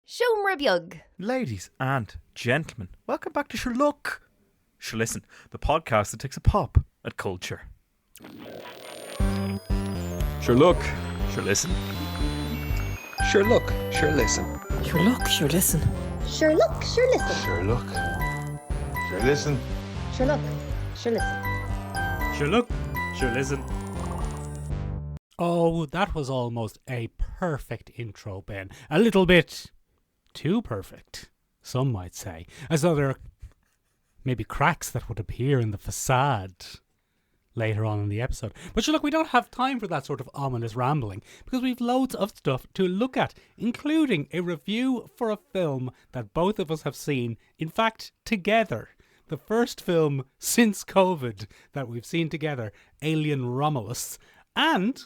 Siomra beag. Ladies and gentlemen, welcome back to Sherlock. Listen, the podcast that takes a pop at culture. Sherlock. Listen. Sherlock, sure listen. Sherlock, sure listen. Sherlock, sure listen. Sherlock, sure listen. Sherlock, sure listen. Sherlock. Listen. Oh, that was almost a perfect intro, Ben. A little bit too perfect, some might say. As though there are maybe cracks that would appear in the facade later on in the episode. But look, we don't have time for that sort of ominous rambling because we've loads of stuff to look at, including a review for a film that both of us have seen, in fact, together. The first film since COVID that we've seen together, Alien Romulus. And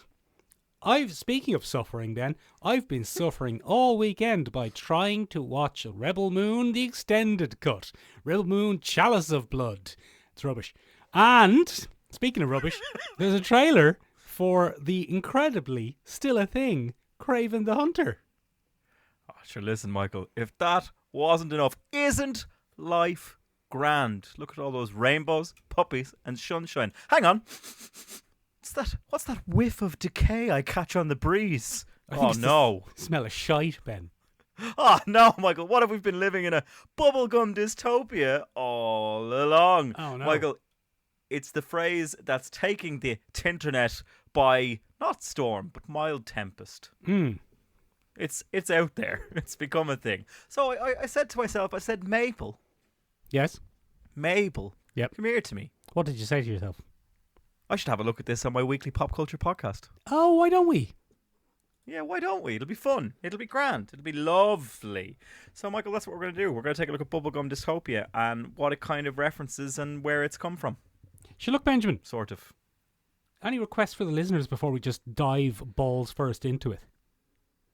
speaking of suffering then, I've been suffering all weekend by trying to watch Rebel Moon, the extended cut. Rebel Moon, Chalice of Blood. It's rubbish. And, speaking of rubbish, there's a trailer for the incredibly still a thing, Craven the Hunter. Oh, sure, listen, Michael. If that wasn't enough, isn't life grand? Look at all those rainbows, puppies, and sunshine. Hang on. What's that whiff of decay I catch on the breeze? Oh, no. Smell of shite, Ben. Oh, no, Michael. What if we've been living in a bubblegum dystopia all along? Oh, no. Michael, it's the phrase that's taking the tinternet by, not storm, but mild tempest. It's out there. It's become a thing. So I said to myself, Maple. Yes? Maple. Yep. Come here to me. What did you say to yourself? I should have a look at this on my weekly pop culture podcast. Oh, why don't we? Yeah, why don't we? It'll be fun. It'll be grand. It'll be lovely. So, Michael, that's what we're going to do. We're going to take a look at Bubblegum Dystopia and what it kind of references and where it's come from. Sherlock Benjamin, Sort of. any requests for the listeners before we just dive balls first into it?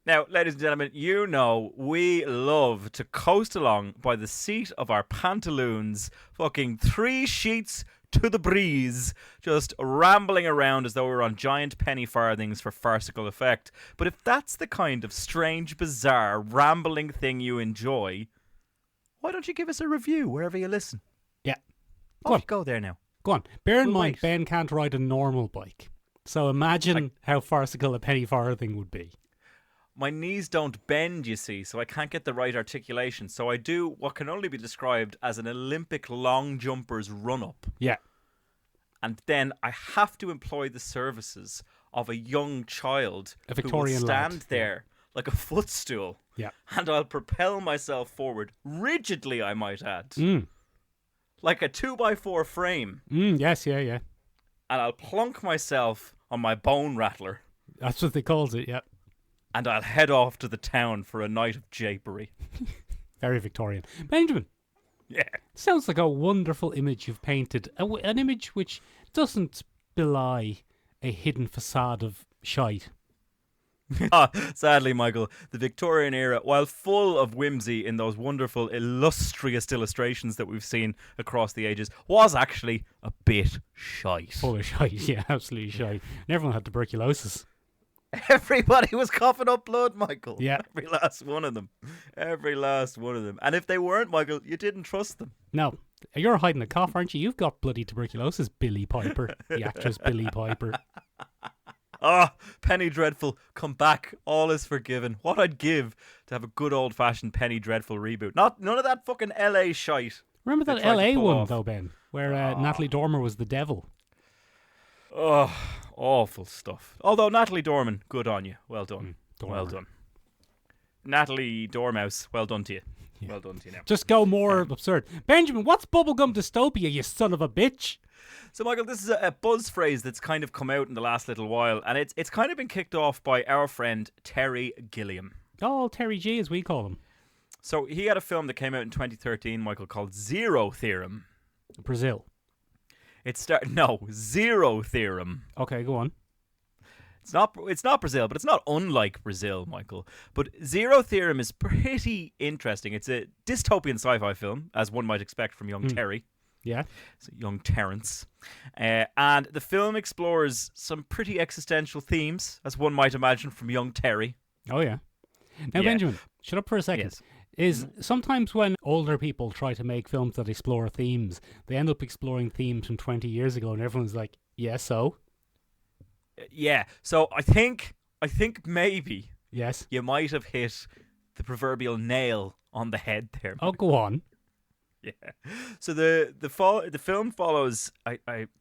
Now, ladies and gentlemen, you know we love to coast along by the seat of our pantaloons, fucking 3 sheets to the breeze, just rambling around as though we were on giant penny farthings for farcical effect. But if that's the kind of strange, bizarre, rambling thing you enjoy, why don't you give us a review wherever you listen? Yeah. Go there now. Go on. Bear in We'll mind, wait. Ben can't ride a normal bike. So imagine how farcical a penny farthing would be. My knees don't bend, you see, so I can't get the right articulation. So I do what can only be described as an Olympic long jumper's run-up. Yeah. And then I have to employ the services of a young child A Victorian who will stand lad. there like a footstool. Yeah. And I'll propel myself forward, rigidly I might add, like a 2x4 frame. Yes, yeah. And I'll plunk myself on my bone rattler. That's what they calls it, yeah. And I'll head off to the town for a night of japery. Very Victorian. Benjamin, Yeah. sounds like a wonderful image you've painted. An image which doesn't belie a hidden facade of shite. Sadly, Michael, the Victorian era, while full of whimsy in those wonderful, illustrious illustrations that we've seen across the ages, was actually a bit shite. Full of shite, yeah, absolutely shite. And everyone had tuberculosis. Everybody was coughing up blood, Michael. Yeah. Every last one of them. Every last one of them. And if they weren't, Michael, you didn't trust them. No, you're hiding a cough, aren't you? You've got bloody tuberculosis, Billy Piper, the actress Billy Piper. Ah, Penny Dreadful, come back. All is forgiven. What I'd give to have a good old-fashioned Penny Dreadful reboot. None of that fucking LA shite. Remember they that tried to LA pull one, off. though, Ben, where Natalie Dormer was the devil? Oh, awful stuff. Although Natalie Dorman, good on you. Well done. Well Dormer. done. Natalie Dormouse, well done to you. Yeah. Well done to you now. Just go more absurd. Benjamin, what's Bubblegum Dystopia, you son of a bitch? So, Michael, this is a buzz phrase that's kind of come out in the last little while, and it's kind of been kicked off by our friend Terry Gilliam. Oh, Terry G, as we call him. So he had a film that came out in 2013, Michael, called Zero Theorem. Brazil. Zero Theorem. Okay, go on. It's not Brazil, but it's not unlike Brazil, Michael. But Zero Theorem is pretty interesting. It's a dystopian sci-fi film, as one might expect from young Terry. Yeah. It's young Terrence. And the film explores some pretty existential themes, as one might imagine from young Terry. Oh, yeah. Now, Yeah. Benjamin, Shut up for a second. Yes. Is sometimes when older people try to make films that explore themes, they end up exploring themes from 20 years ago, and everyone's like, yeah, so? Yeah. So I think maybe Yes. you might have hit the proverbial nail on the head there. Oh, go on. Yeah. So the film follows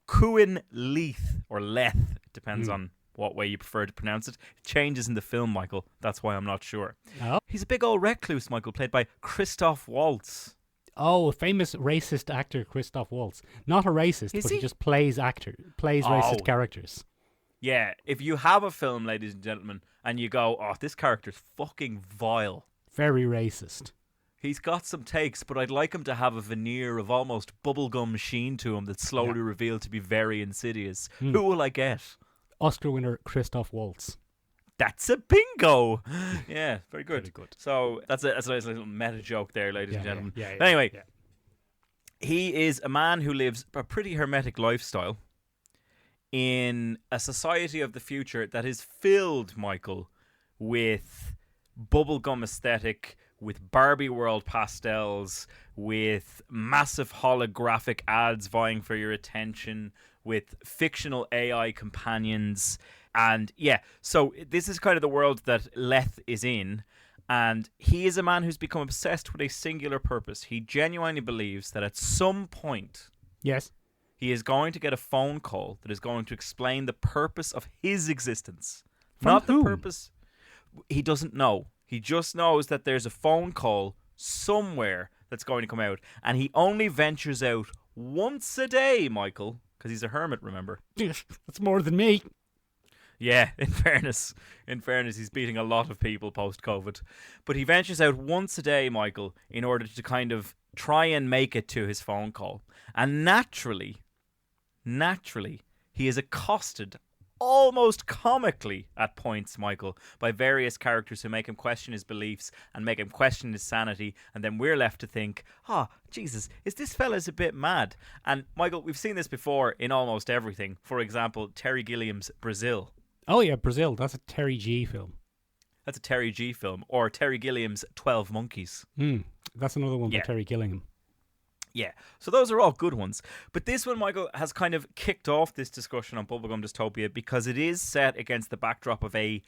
Cuin Leith or Leth, depends on what way you prefer to pronounce it. It changes in the film, Michael. That's why I'm not sure. Oh. He's a big old recluse, Michael, played by Christoph Waltz. Oh, a famous racist actor, Christoph Waltz. Not a racist, Is but he? he just plays racist characters. Yeah, if you have a film, ladies and gentlemen, and you go, oh, this character's fucking vile. Very racist. He's got some takes, but I'd like him to have a veneer of almost bubblegum sheen to him that's slowly revealed to be very insidious. Who will I get? Oscar winner Christoph Waltz. That's a bingo. Yeah, very good. Very good. So that's a nice little meta joke there, ladies and gentlemen. Yeah, Anyway, yeah. he is a man who lives a pretty hermetic lifestyle in a society of the future that is filled, Michael, with bubblegum aesthetic, with Barbie world pastels, with massive holographic ads vying for your attention, with fictional AI companions. And yeah, so this is kind of the world that Leth is in. And he is a man who's become obsessed with a singular purpose. He genuinely believes that at some point, Yes. he is going to get a phone call that is going to explain the purpose of his existence. From Not whom? the purpose. He doesn't know. He just knows that there's a phone call somewhere that's going to come out. And he only ventures out once a day, Michael, because he's a hermit, remember? That's more than me. Yeah, in fairness, he's beating a lot of people post-COVID. But he ventures out once a day, Michael, in order to kind of try and make it to his phone call. And naturally, he is accosted almost comically at points, Michael, by various characters who make him question his beliefs and make him question his sanity. And then we're left to think, Jesus, is this fella's a bit mad? And Michael, we've seen this before in almost everything. For example, Terry Gilliam's Brazil. Oh, yeah, Brazil. That's a Terry G film. That's a Terry G film. Or Terry Gilliam's 12 Monkeys. That's another one Yeah. by Terry Gilliam. Yeah, so those are all good ones. But this one, Michael, has kind of kicked off this discussion on Bubblegum Dystopia because it is set against the backdrop of a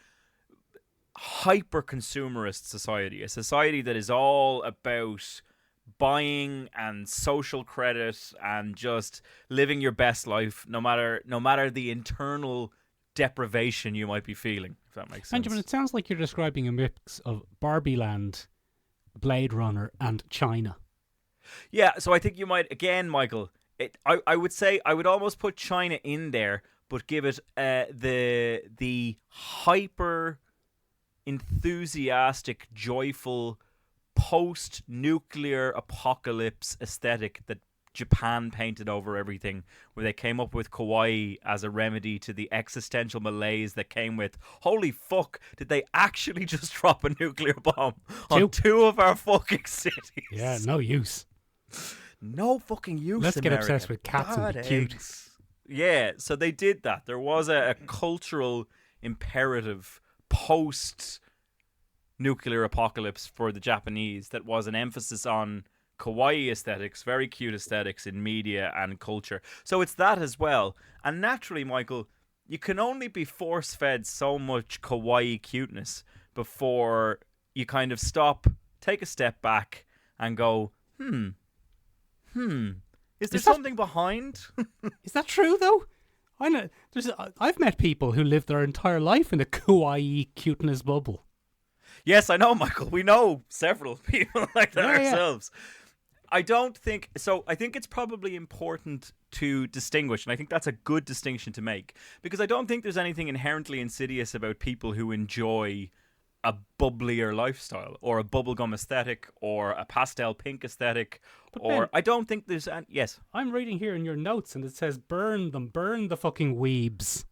hyper-consumerist society, a society that is all about buying and social credit and just living your best life, no matter the internal deprivation you might be feeling, if that makes sense. Benjamin, it sounds like you're describing a mix of Barbie Land, Blade Runner, and China. Yeah, so I think you might, again, Michael, I would say I would almost put China in there, but give it the hyper enthusiastic, joyful, post-nuclear apocalypse aesthetic that Japan painted over everything, where they came up with kawaii as a remedy to the existential malaise that came with, holy fuck, did they actually just drop a nuclear bomb on two of our fucking cities? Yeah, no use. No fucking use. Let's get America. obsessed with cats and be cute. Yeah, so they did that. There was a cultural imperative post nuclear apocalypse for the Japanese that was an emphasis on kawaii aesthetics, very cute aesthetics in media and culture. So it's that as well. And naturally, Michael, you can only be force-fed so much kawaii cuteness before you kind of stop, take a step back and go, is there something behind? Is that true though? I know. I've met people who live their entire life in a kawaii cuteness bubble. Yes, I know, Michael. We know several people like that Yeah. ourselves. I don't think so. I think it's probably important to distinguish, and I think that's a good distinction to make, because I don't think there's anything inherently insidious about people who enjoy a bubblier lifestyle or a bubblegum aesthetic or a pastel pink aesthetic. But or Ben, I don't think there's yes. I'm reading here in your notes and it says burn them, burn the fucking weebs.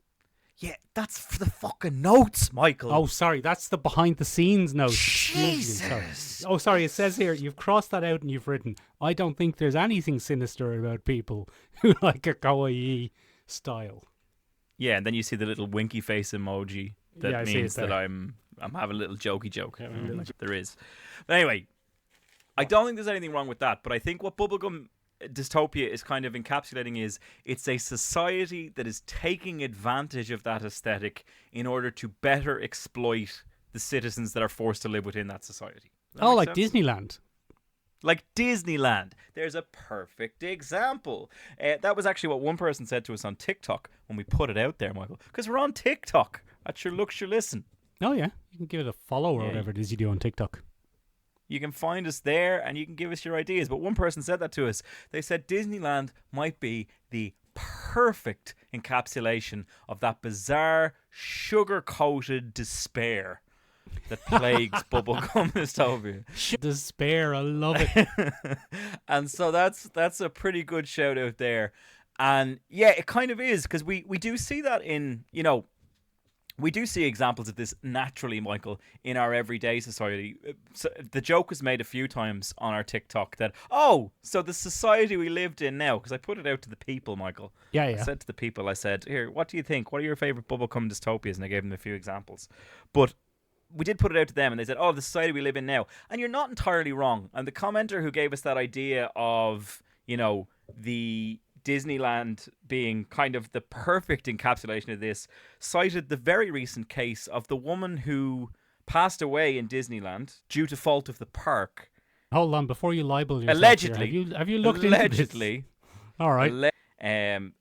Yeah, that's for the fucking notes, Michael. Oh, sorry, that's the behind the scenes notes. Jesus. Oh, sorry, it says here, you've crossed that out and you've written, I don't think there's anything sinister about people who like a kawaii style. Yeah, and then you see the little winky face emoji that Yeah, I see it means that there. I'm I'm having a little jokey joke. There is. But anyway, I don't think there's anything wrong with that. But I think what Bubblegum Dystopia is kind of encapsulating is it's a society that is taking advantage of that aesthetic in order to better exploit the citizens that are forced to live within that society. Does that Oh, make like sense? Disneyland. Like Disneyland. There's a perfect example. That was actually what one person said to us on TikTok when we put it out there, Michael. Because we're on TikTok at Sure Look, Sure Listen. Oh, yeah. You can give it a follow or Yeah. whatever it is you do on TikTok. You can find us there and you can give us your ideas. But one person said that to us. They said Disneyland might be the perfect encapsulation of that bizarre, sugar-coated despair that plagues Bubblegum Dystopia. Despair, I love it. And so that's a pretty good shout out there. And yeah, it kind of is, because we do see that in, we do see examples of this naturally, Michael, in our everyday society. So the joke was made a few times on our TikTok that, so the society we lived in now, because I put it out to the people, Michael. Yeah. I said to the people, I said, here, what do you think? What are your favourite Bubblegum Dystopias? And I gave them a few examples. But we did put it out to them and they said, the society we live in now. And you're not entirely wrong. And the commenter who gave us that idea of, the Disneyland being kind of the perfect encapsulation of this, cited the very recent case of the woman who passed away in Disneyland due to fault of the park. Hold on, before you libel yourself. Allegedly. Here, have you looked allegedly, into this? All right.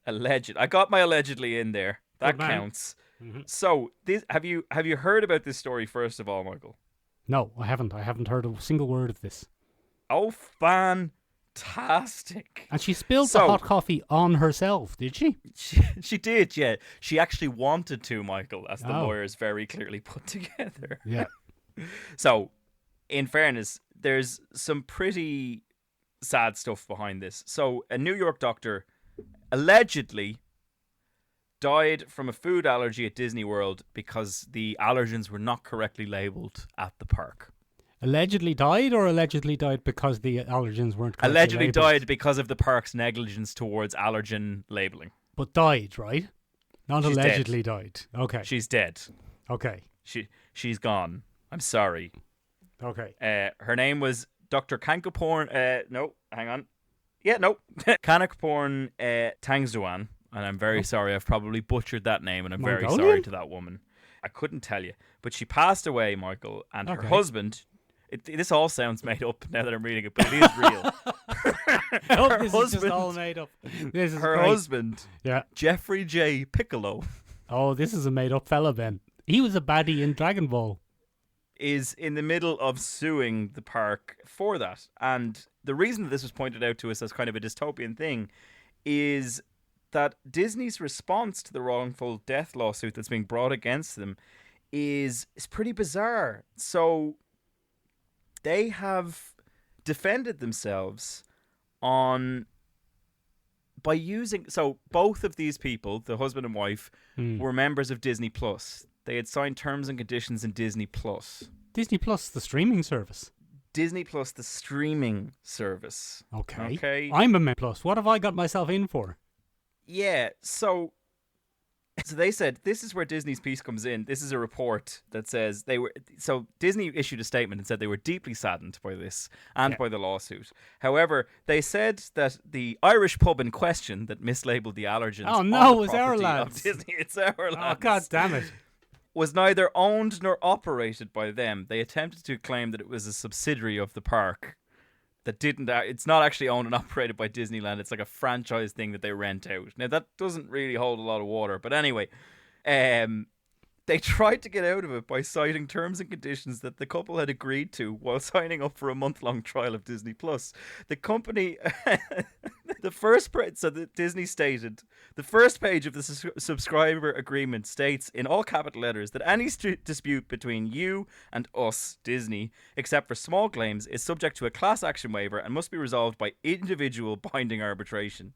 Alleged. I got my allegedly in there. That Good man. counts. Mm-hmm. So, have you heard about this story first of all, Michael? No, I haven't. I haven't heard a single word of this. Oh, fantastic. And she spilled the hot coffee on herself, did she? She did, yeah. She actually wanted to, Michael, as the lawyers very clearly put together. Yeah. So, in fairness, there's some pretty sad stuff behind this. So, a New York doctor allegedly died from a food allergy at Disney World because the allergens were not correctly labelled at the park. Allegedly died, or allegedly died because the allergens weren't correctly Allegedly labelled? died because of the park's negligence towards allergen labelling. But died, right? Not She's allegedly died. Okay. She's dead. Okay. She's gone. I'm sorry. Okay. Her name was Dr. Kankaporn. No, hang on. Yeah, no. Kanakporn Tangzhuan. And I'm very sorry. I've probably butchered that name, and I'm very Mongolian? sorry to that woman. I couldn't tell you. But she passed away, Michael, and her husband... this all sounds made up now that I'm reading it, but it is real. This is just all made up. This is her great. husband, Yeah. Jeffrey J. Piccolo, Oh, this is a made up fella, Ben. He was a baddie in Dragon Ball. is in the middle of suing the park for that. And the reason that this was pointed out to us as kind of a dystopian thing is that Disney's response to the wrongful death lawsuit that's being brought against them is pretty bizarre. So they have defended themselves by using... So both of these people, the husband and wife, were members of Disney Plus. They had signed terms and conditions in Disney Plus. Disney Plus, the streaming service. Disney Plus, the streaming service. Okay. I'm a member Plus. What have I got myself in for? Yeah, so they said this is where Disney's piece comes in. This is a report that says Disney issued a statement and said they were deeply saddened by this and by the lawsuit. However, they said that the Irish pub in question that mislabeled the allergens. Oh no, it was our lads. Disney, it's our lads. Oh god damn it. Was neither owned nor operated by them. They attempted to claim that it was a subsidiary of the park that didn't. It's not actually owned and operated by Disneyland. It's like a franchise thing that they rent out. Now that doesn't really hold a lot of water, but anyway, they tried to get out of it by citing terms and conditions that the couple had agreed to while signing up for a month-long trial of Disney Plus. The company, Disney stated, the first page of the subscriber agreement states in all capital letters that any dispute between you and us, Disney, except for small claims, is subject to a class action waiver and must be resolved by individual binding arbitration.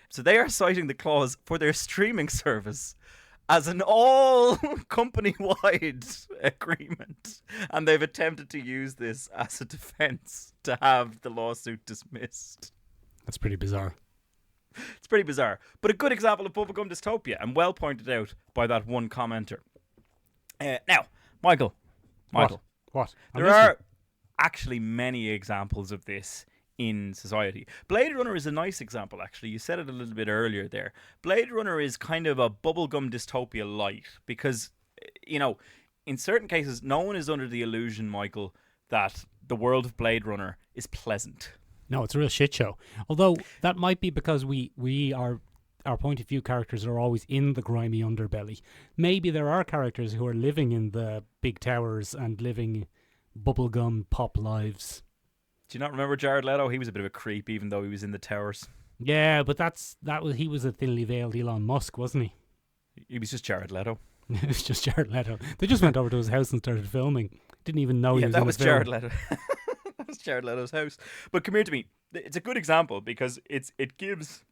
So they are citing the clause for their streaming service as an all company-wide agreement, and they've attempted to use this as a defense to have the lawsuit dismissed. That's pretty bizarre. It's pretty bizarre, but a good example of Bubblegum Dystopia, and well pointed out by that one commenter. Now, Michael, Michael. What? I'm There listening. are actually many examples of this in society. Blade Runner is a nice example, actually. You said it a little bit earlier there. Blade Runner is kind of a bubblegum dystopia light because, in certain cases, no one is under the illusion, Michael, that the world of Blade Runner is pleasant. No, it's a real shit show. Although that might be because our point of view characters are always in the grimy underbelly. Maybe there are characters who are living in the big towers and living bubblegum pop lives. Do you not remember Jared Leto? He was a bit of a creep, even though he was in the towers. Yeah, but he was a thinly veiled Elon Musk, wasn't he? He was just Jared Leto. It was just Jared Leto. They just went over to his house and started filming. Didn't even know he was that in was the film. Jared Leto. That was Jared Leto's house. But come here to me. It's a good example because it gives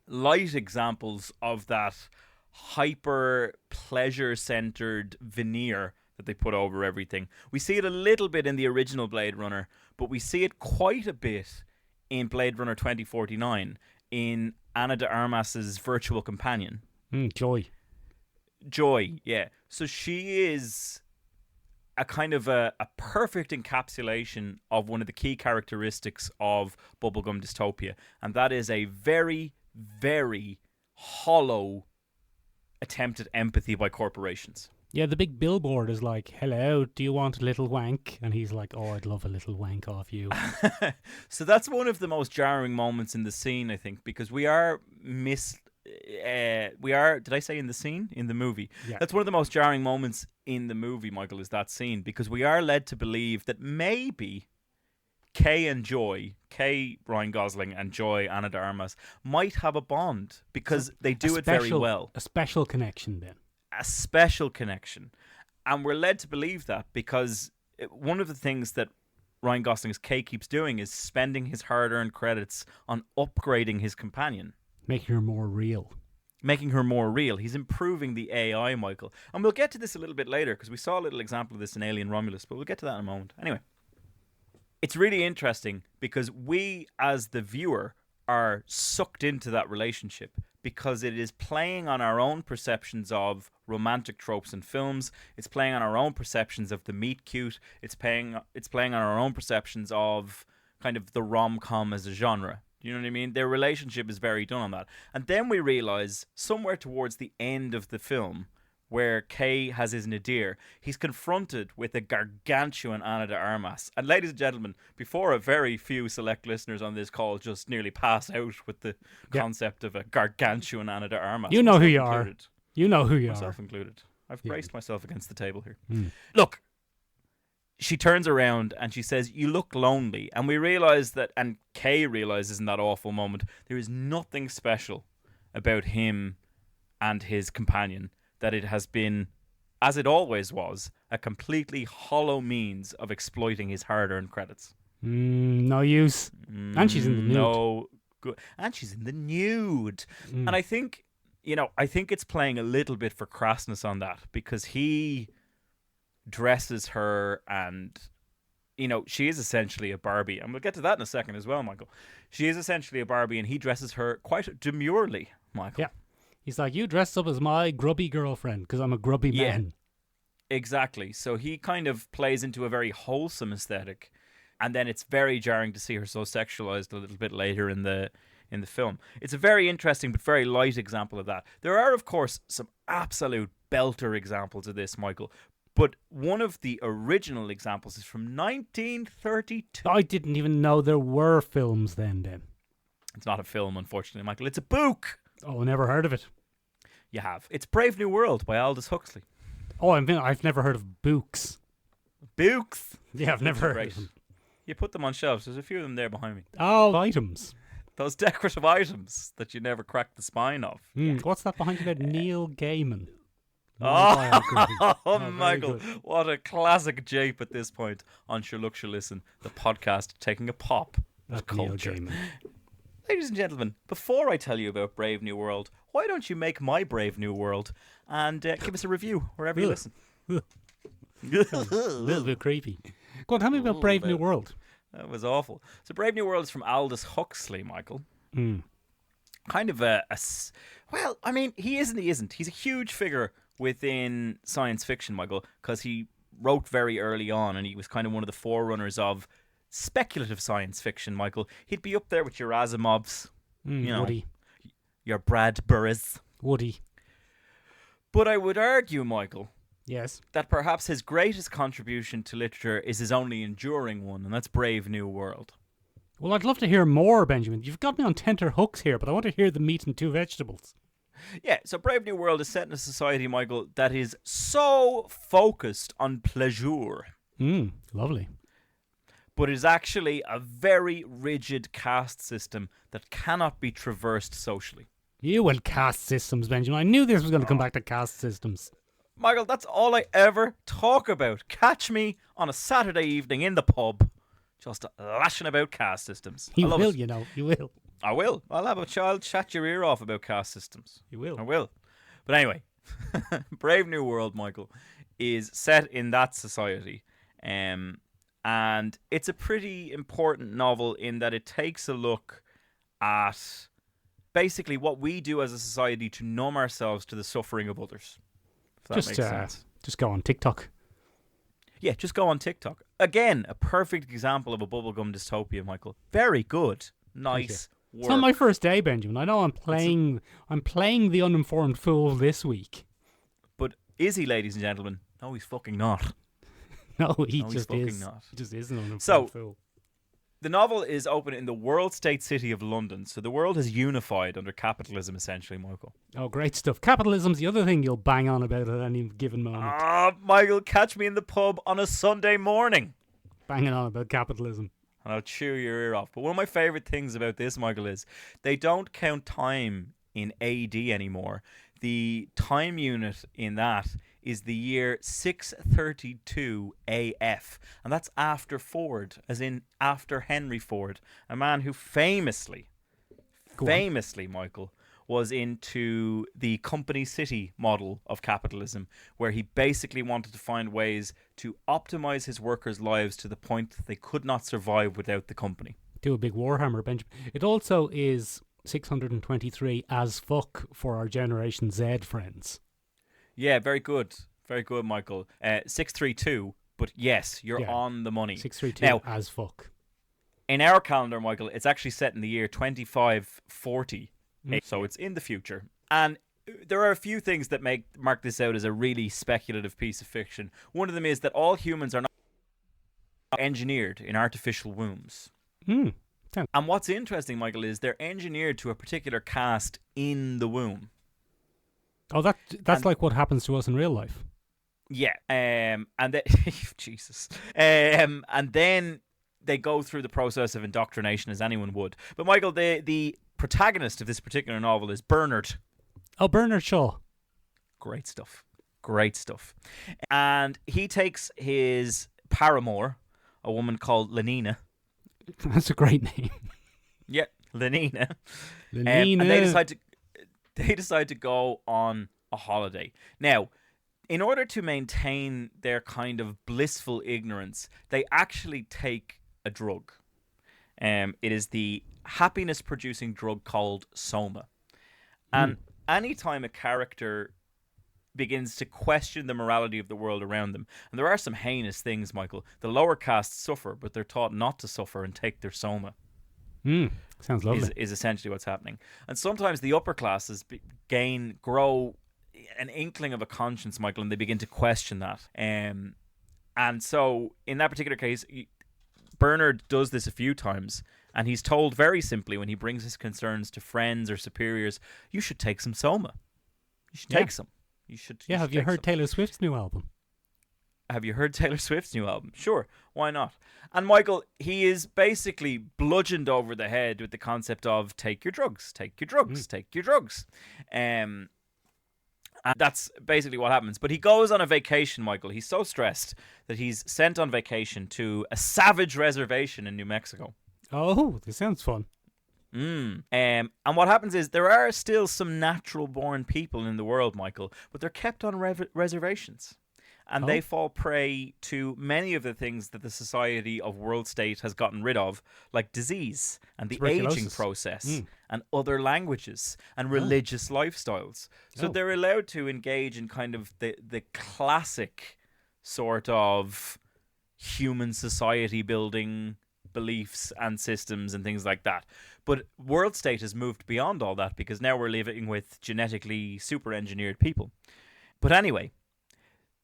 light examples of that hyper pleasure centered veneer that they put over everything. We see it a little bit in the original Blade Runner, but we see it quite a bit in Blade Runner 2049 in Ana de Armas's virtual companion. Joy, yeah. So she is a kind of a perfect encapsulation of one of the key characteristics of Bubblegum Dystopia, and that is a very, very hollow attempt at empathy by corporations. Yeah, the big billboard is like, hello, do you want a little wank? And he's like, oh, I'd love a little wank off you. So that's one of the most jarring moments in the scene, I think, because we are did I say in the scene? In the movie. Yeah. That's one of the most jarring moments in the movie, Michael, is that scene, because we are led to believe that maybe Kay, Ryan Gosling, and Joy, Ana de Armas, might have a bond because they do it very well. A special connection then. A special connection. And we're led to believe that because one of the things that Ryan Gosling's Kay keeps doing is spending his hard-earned credits on upgrading his companion. Making her more real. He's improving the AI, Michael. And we'll get to this a little bit later because we saw a little example of this in Alien Romulus, but we'll get to that in a moment. Anyway, it's really interesting because we, as the viewer, are sucked into that relationship because it is playing on our own perceptions of romantic tropes in films. It's playing on our own perceptions of the meet cute. It's playing on our own perceptions of kind of the rom-com as a genre. You know what I mean? Their relationship is very done on that. And then we realize somewhere towards the end of the film, where Kay has his nadir, he's confronted with a gargantuan Ana de Armas. And ladies and gentlemen, before a very few select listeners on this call just nearly pass out with the concept of a gargantuan Ana de Armas. You know who you included. are. You know who you Myself are. included. I've braced myself against the table here. Mm. Look, she turns around and she says, "You look lonely." And we realize that, and Kay realizes in that awful moment, there is nothing special about him and his companion, that it has been, as it always was, a completely hollow means of exploiting his hard-earned credits. No use. And she's in the nude. No good. And she's in the nude. And I think, it's playing a little bit for crassness on that, because he dresses her and, she is essentially a Barbie. And we'll get to that in a second as well, Michael. She is essentially a Barbie and he dresses her quite demurely, Michael. Yeah. He's like, you dressed up as my grubby girlfriend because I'm a grubby man. Exactly. So he kind of plays into a very wholesome aesthetic, and then it's very jarring to see her so sexualized a little bit later in the film. It's a very interesting but very light example of that. There are, of course, some absolute belter examples of this, Michael, but one of the original examples is from 1932. I didn't even know there were films then. It's not a film, unfortunately, Michael. It's a book. Oh, never heard of it. You have. It's Brave New World by Aldous Huxley. Oh, I've never heard of books. Books? Yeah, I've never heard Right. of them. You put them on shelves. There's a few of them there behind me. Oh, items. Those decorative items that you never crack the spine of. What's that behind you there? Neil Gaiman. Oh, very Michael, good. what a classic jape at this point on Sure Look, Sure Listen, the podcast taking a pop at That's Neil culture. Gaiman. Ladies and gentlemen, before I tell you about Brave New World, why don't you make my Brave New World and give us a review wherever you listen. A little bit creepy. Go on, tell me about Brave New World. That was awful. So Brave New World is from Aldous Huxley, Michael. Kind of well, I mean, he isn't. He's a huge figure within science fiction, Michael, because he wrote very early on, and he was kind of one of the forerunners of speculative science fiction, Michael. He'd be up there with your Asimovs, you know, Woody. your Bradburys. Woody. But I would argue, Michael, Yes. that perhaps his greatest contribution to literature is his only enduring one, and that's Brave New World. Well, I'd love to hear more, Benjamin. You've got me on tenter hooks here, but I want to hear the meat and two vegetables. Yeah, so Brave New World is set in a society, Michael, that is so focused on pleasure, Lovely. but is actually a very rigid caste system that cannot be traversed socially. You and caste systems, Benjamin. I knew this was going to come back to caste systems. Michael, that's all I ever talk about. Catch me on a Saturday evening in the pub, just lashing about caste systems. You I love will, it. you know. You will. I will. I'll have a child chat your ear off about caste systems. You will. I will. But anyway, Brave New World, Michael, is set in that society. And it's a pretty important novel in that it takes a look at basically what we do as a society to numb ourselves to the suffering of others. If that makes sense. Just go on TikTok. Yeah, just go on TikTok. Again, a perfect example of a bubblegum dystopia, Michael. Very good. Nice work. It's not my first day, Benjamin. I know I'm playing the uninformed fool this week. But is he, ladies and gentlemen? No, he's fucking not. No, he No, he's just fucking is. not. He just is an uninformed So, fool. The novel is open in the world state city of London. So the world is unified under capitalism, essentially, Michael. Oh, great stuff. Capitalism's the other thing you'll bang on about at any given moment. Ah, Michael, catch me in the pub on a Sunday morning. Banging on about capitalism. And I'll chew your ear off. But one of my favourite things about this, Michael, is they don't count time in AD anymore. The time unit in that is the year 632 AF. And that's after Ford, as in after Henry Ford, a man who famously, Michael, was into the company city model of capitalism, where he basically wanted to find ways to optimize his workers' lives to the point that they could not survive without the company. Do a big Warhammer, Benjamin. It also is 623 as fuck for our Generation Z friends. Yeah, very good. Very good, Michael. 632, but yes, you're on the money. 632 now, as fuck. In our calendar, Michael, it's actually set in the year 2540. So it's in the future. And there are a few things that mark this out as a really speculative piece of fiction. One of them is that all humans are not engineered in artificial wombs. And what's interesting, Michael, is they're engineered to a particular caste in the womb. Oh, that's like what happens to us in real life. Yeah. And then, Jesus. And then they go through the process of indoctrination as anyone would. But Michael, the protagonist of this particular novel is Bernard. Oh, Bernard Shaw. Great stuff. Great stuff. And he takes his paramour, a woman called Lenina. That's a great name. Yeah, Lenina. Lenina. And they decide to go on a holiday. Now, in order to maintain their kind of blissful ignorance, they actually take a drug. It is the happiness-producing drug called Soma. And anytime a character begins to question the morality of the world around them, and there are some heinous things, Michael, the lower castes suffer, but they're taught not to suffer and take their Soma. Sounds lovely. Is essentially what's happening. And sometimes the upper classes grow an inkling of a conscience, Michael, and they begin to question that. And so in that particular case, Bernard does this a few times, and he's told very simply when he brings his concerns to friends or superiors, you should take some Soma. You should take some. Have you heard Taylor Swift's new album? Have you heard Taylor Swift's new album? Sure, why not? And Michael, he is basically bludgeoned over the head with the concept of take your drugs, take your drugs, take your drugs. And that's basically what happens. But he goes on a vacation, Michael. He's so stressed that he's sent on vacation to a savage reservation in New Mexico. Oh, this sounds fun. And what happens is there are still some natural-born people in the world, Michael, but they're kept on reservations. And they fall prey to many of the things that the society of world state has gotten rid of, like disease and the aging process and other languages and religious lifestyles. So they're allowed to engage in kind of the classic sort of human society building beliefs and systems and things like that. But World State has moved beyond all that because now we're living with genetically super engineered people. But anyway,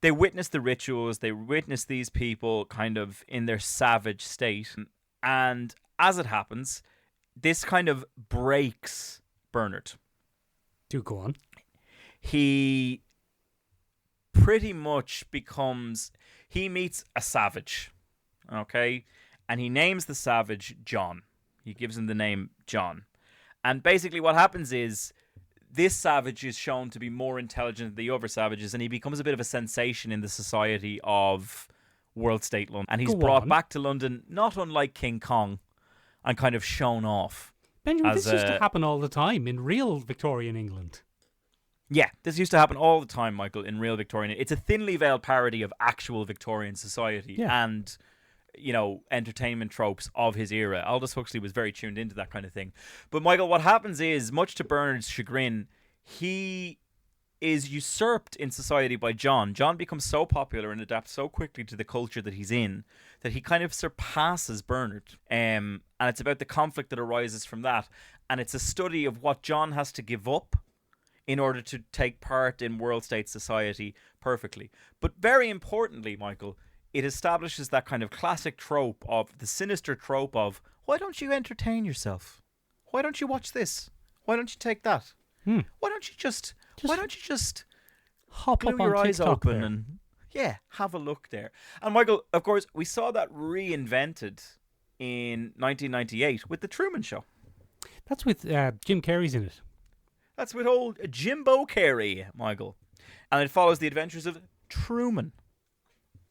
they witness the rituals, they witness these people kind of in their savage state. And as it happens, this kind of breaks Bernard. Do go on. He pretty much he meets a savage, okay? And he names the savage John. He gives him the name John. And basically what happens is this savage is shown to be more intelligent than the other savages, and he becomes a bit of a sensation in the society of World State London. And he's brought back to London, not unlike King Kong, and kind of shown off. Benjamin, this used to happen all the time in real Victorian England. Yeah, this used to happen all the time, Michael, in real Victorian. It's a thinly veiled parody of actual Victorian society and, entertainment tropes of his era. Aldous Huxley was very tuned into that kind of thing. But, Michael, what happens is, much to Bernard's chagrin, he is usurped in society by John. John becomes so popular and adapts so quickly to the culture that he's in that he kind of surpasses Bernard. And it's about the conflict that arises from that. And it's a study of what John has to give up in order to take part in world state society perfectly. But very importantly, Michael, it establishes that kind of classic trope of the sinister trope of, why don't you entertain yourself? Why don't you watch this? Why don't you take that? Why don't you just hop glue up your on eyes TikTok open there. and have a look there. And Michael, of course, we saw that reinvented in 1998 with the Truman Show. That's with Jim Carrey's in it. That's with old Jimbo Carrey, Michael. And it follows the adventures of Truman.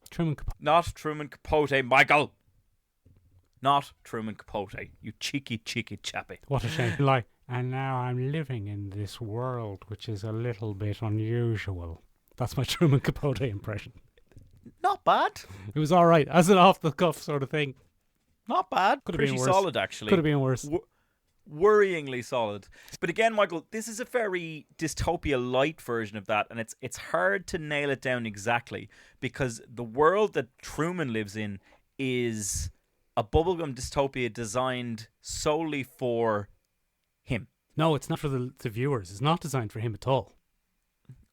Truman Capote. Not Truman Capote, Michael. Not Truman Capote, you cheeky chappy. What a shame. Like, and now I'm living in this world which is a little bit unusual. That's my Truman Capote impression. Not bad. It was all right, as an off-the-cuff sort of thing. Not bad. Could have Pretty been worse. solid, actually. Could have been worse. Worryingly solid. But again, Michael, this is a very dystopia light version of that, and it's hard to nail it down exactly because the world that Truman lives in is a bubblegum dystopia designed solely for him. No, it's not for the viewers. It's not designed for him at all.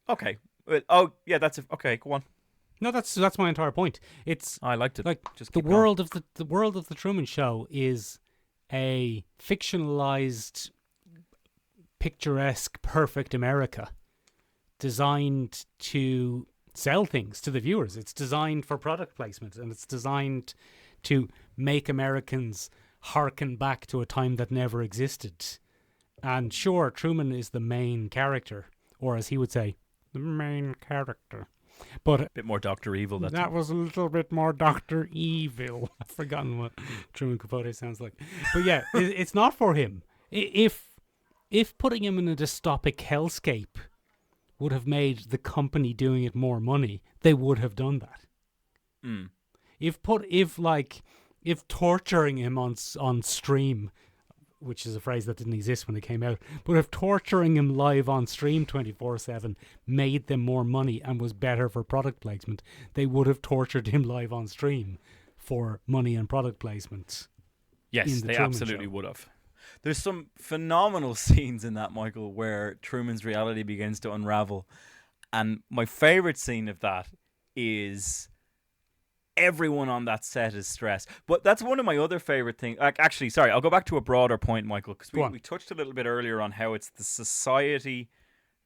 Okay. Okay, go on. No, that's my entire point. I liked it. Like just the world of the world of the Truman Show is a fictionalized, picturesque, perfect America designed to sell things to the viewers. It's designed for product placement, and it's designed to make Americans harken back to a time that never existed. And sure, Truman is the main character, or as he would say, the main character. But a bit more Dr. Evil. That was a little bit more Dr. Evil. I've forgotten what Truman Capote sounds like. But yeah, it's not for him. If putting him in a dystopic hellscape would have made the company doing it more money, they would have done that. If torturing him on stream, which is a phrase that didn't exist when it came out, but if torturing him live on stream 24/7 made them more money and was better for product placement, they would have tortured him live on stream for money and product placement. Yes, they absolutely would have. There's some phenomenal scenes in that, Michael, where Truman's reality begins to unravel. And my favourite scene of that is everyone on that set is stressed. But that's one of my other favourite things. Actually, sorry, I'll go back to a broader point, Michael, because we touched a little bit earlier on how it's the society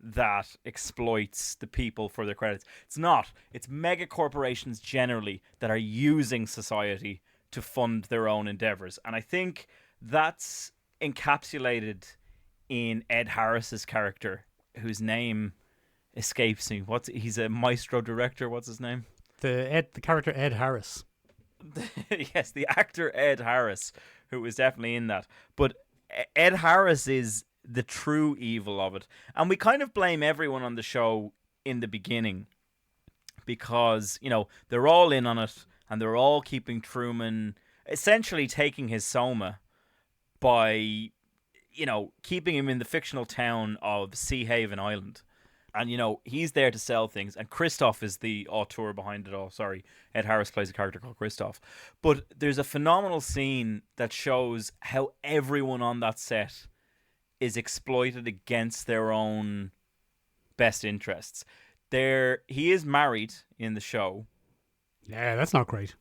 that exploits the people for their credits. It's not. It's mega corporations generally that are using society to fund their own endeavours. And I think that's encapsulated in Ed Harris's character, whose name escapes me. He's a maestro director. What's his name? The character Ed Harris. Yes, the actor Ed Harris, who was definitely in that. But Ed Harris is the true evil of it. And we kind of blame everyone on the show in the beginning because, they're all in on it and they're all keeping Truman, essentially taking his soma by, keeping him in the fictional town of Sea Haven Island. And, you know, he's there to sell things. And Christoph is the auteur behind it all. Sorry, Ed Harris plays a character called Christoph. But there's a phenomenal scene that shows how everyone on that set is exploited against their own best interests. He is married in the show. Yeah, that's not great.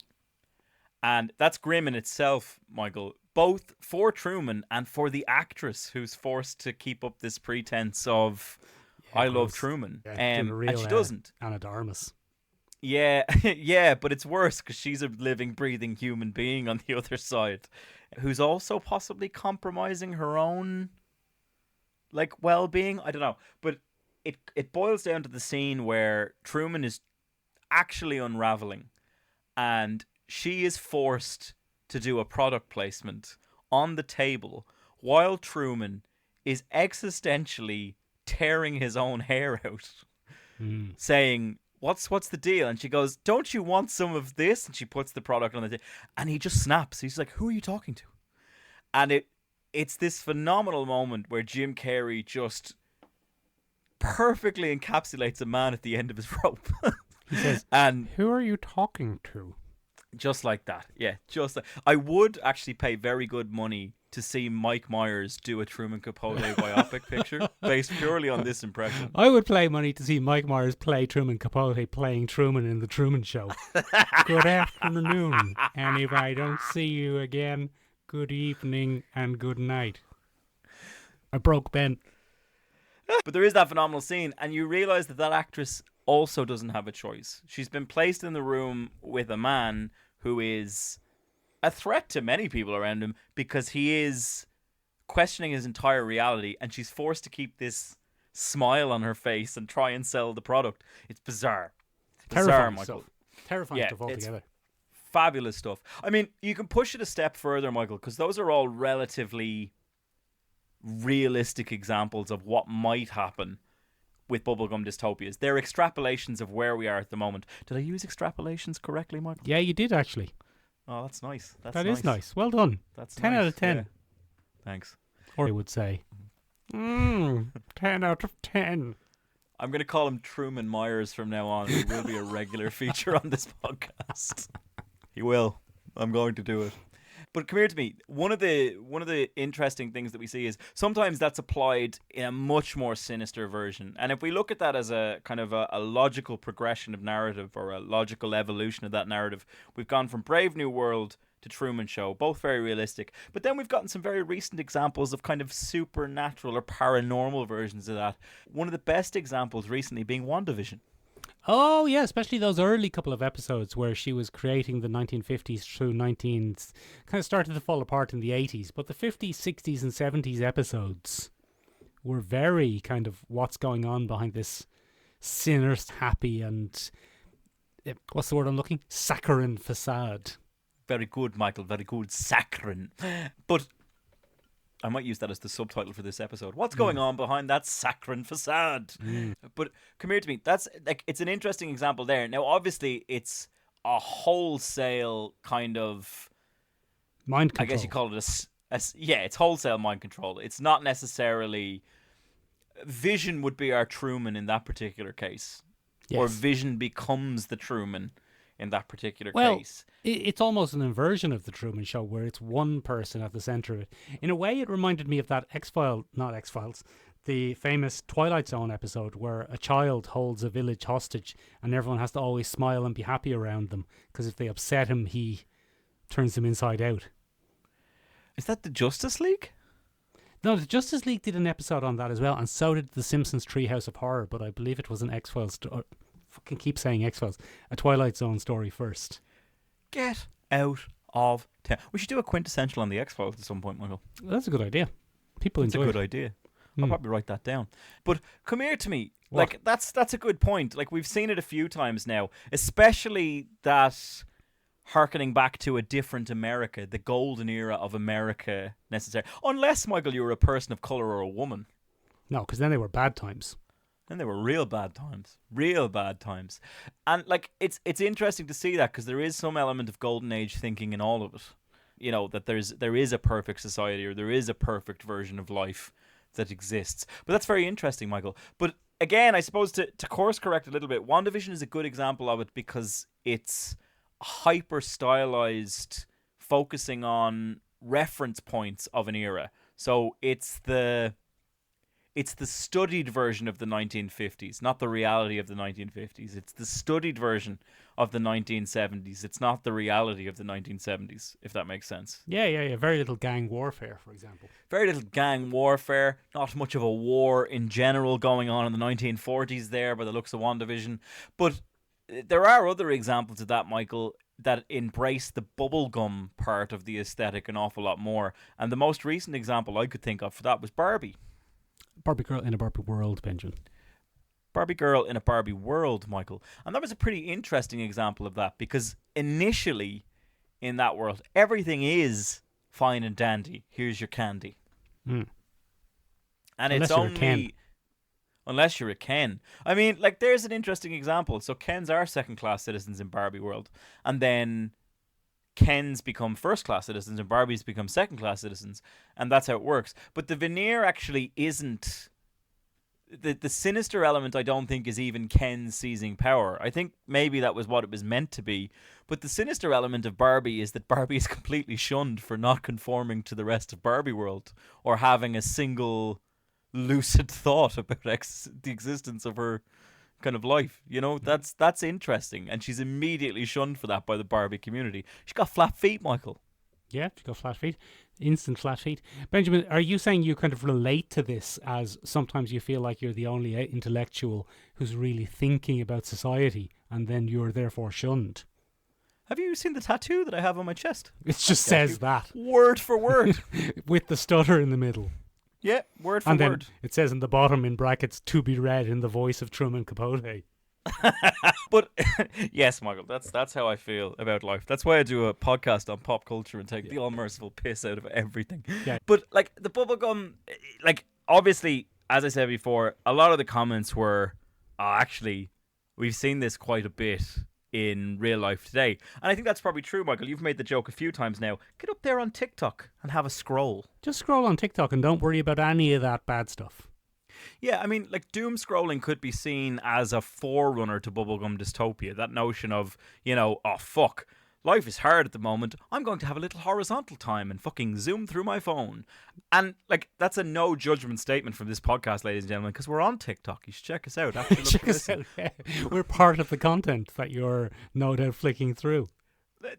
And that's grim in itself, Michael, both for Truman and for the actress who's forced to keep up this pretense of, I love Truman. Yeah, And she doesn't. Anna de Armas. Yeah, yeah, but it's worse because she's a living, breathing human being on the other side who's also possibly compromising her own, like, well-being. I don't know. But it boils down to the scene where Truman is actually unraveling and she is forced to do a product placement on the table while Truman is existentially tearing his own hair out, saying, what's the deal? And she goes, don't you want some of this? And she puts the product on the table. And he just snaps. He's like, who are you talking to? And it's this phenomenal moment where Jim Carrey just perfectly encapsulates a man at the end of his rope. He says, and who are you talking to? Just like that. Yeah, just like. I would actually pay very good money to see Mike Myers do a Truman Capote biopic picture based purely on this impression. I would pay money to see Mike Myers play Truman Capote playing Truman in The Truman Show. Good afternoon, and if I don't see you again, good evening and good night. I broke Ben. But there is that phenomenal scene, and you realise that actress also doesn't have a choice. She's been placed in the room with a man who is a threat to many people around him because he is questioning his entire reality, and she's forced to keep this smile on her face and try and sell the product. It's bizarre. Terrifying Michael. stuff. Terrifying stuff altogether. Fabulous stuff. I mean, you can push it a step further, Michael, because those are all relatively realistic examples of what might happen with Bubblegum Dystopias. They're extrapolations of where we are at the moment. Did I use extrapolations correctly, Michael? Yeah, you did actually. Oh, that's nice. That is nice. Well done. That's 10 nice. out of 10. Yeah. Thanks. Or I would say, 10 out of 10. I'm going to call him Truman Myers from now on. He will be a regular feature on this podcast. He will. I'm going to do it. But come here to me. One of the interesting things that we see is sometimes that's applied in a much more sinister version. And if we look at that as a kind of a logical progression of narrative or a logical evolution of that narrative, we've gone from Brave New World to Truman Show, both very realistic. But then we've gotten some very recent examples of kind of supernatural or paranormal versions of that. One of the best examples recently being WandaVision. Oh, yeah, especially those early couple of episodes where she was creating the 1950s through 19s. Kind of started to fall apart in the 80s, but the 50s, 60s, and 70s episodes were very kind of what's going on behind this sinister, happy, and what's the word I'm looking? Saccharine facade. Very good, Michael. Very good. Saccharine. But I might use that as the subtitle for this episode. What's going on behind that saccharine facade? But come here to me. That's like, it's an interesting example there. Now, obviously, it's a wholesale kind of mind control. I guess you call it it's wholesale mind control. It's not necessarily Vision would be our Truman in that particular case, or Vision becomes the Truman in that particular case. It's almost an inversion of the Truman Show where it's one person at the center of it. In a way, it reminded me of that not X-Files, the famous Twilight Zone episode where a child holds a village hostage and everyone has to always smile and be happy around them because if they upset him, he turns them inside out. Is that the Justice League? No, the Justice League did an episode on that as well, and so did The Simpsons Treehouse of Horror, but I believe it was an X-Files fucking keep saying X-Files. A Twilight Zone story first. Get out of town. We should do a quintessential on the X-Files at some point, Michael. That's a good idea. People enjoy it. It's a good idea. I'll probably write that down. But come here to me. What? Like, that's a good point. Like, we've seen it a few times now, especially that harkening back to a different America, the golden era of America necessarily. Unless, Michael, you were a person of colour or a woman. No, because then they were bad times. Then they were real bad times. Real bad times. And, like, it's interesting to see that because there is some element of golden age thinking in all of it. You know, that there is a perfect society or there is a perfect version of life that exists. But that's very interesting, Michael. But again, I suppose to course correct a little bit, WandaVision is a good example of it because it's hyper stylized, focusing on reference points of an era. So it's the studied version of the 1950s, not the reality of the 1950s. It's the studied version of the 1970s. It's not the reality of the 1970s, if that makes sense. Yeah. Very little gang warfare, for example. Very little gang warfare, not much of a war in general going on in the 1940s there by the looks of WandaVision. But there are other examples of that, Michael, that embrace the bubblegum part of the aesthetic an awful lot more. And the most recent example I could think of for that was Barbie. Barbie girl in a Barbie world, Benjamin. Barbie girl in a Barbie world, Michael. And that was a pretty interesting example of that because initially in that world, everything is fine and dandy. Here's your candy. Mm. And Unless it's you're a only... Ken. Unless you're a Ken. I mean, like, there's an interesting example. So Kens are second-class citizens in Barbie world. And then Kens become first-class citizens and Barbies become second-class citizens. And that's how it works. But the veneer actually isn't... The sinister element, I don't think, is even Ken seizing power. I think maybe that was what it was meant to be. But the sinister element of Barbie is that Barbie is completely shunned for not conforming to the rest of Barbie world or having a single lucid thought about the existence of her kind of life. You know, that's interesting. And she's immediately shunned for that by the Barbie community. She's got flat feet, Michael. Yeah, she got flat feet. Instant flat feet. Benjamin, are you saying you kind of relate to this as sometimes you feel like you're the only intellectual who's really thinking about society and then you're therefore shunned? Have you seen the tattoo that I have on my chest? It just says that. Word for word. With the stutter in the middle. Yeah, word for and word. Then it says in the bottom in brackets, to be read in the voice of Truman Capote. But yes, Michael, that's how I feel about life. That's why I do a podcast on pop culture and take the all-merciful piss out of everything. Yeah. But like the bubblegum, like obviously, as I said before, a lot of the comments were, actually, we've seen this quite a bit in real life today. And I think that's probably true, Michael. You've made the joke a few times now. Get up there on TikTok and have a scroll. Just scroll on TikTok and don't worry about any of that bad stuff. Yeah, I mean, like, doom scrolling could be seen as a forerunner to Bubblegum Dystopia. That notion of, you know, oh, fuck, life is hard at the moment. I'm going to have a little horizontal time and fucking zoom through my phone. And, like, that's a no judgment statement from this podcast, ladies and gentlemen, because we're on TikTok. You should check us out. Check us out. Yeah. We're part of the content that you're no doubt flicking through.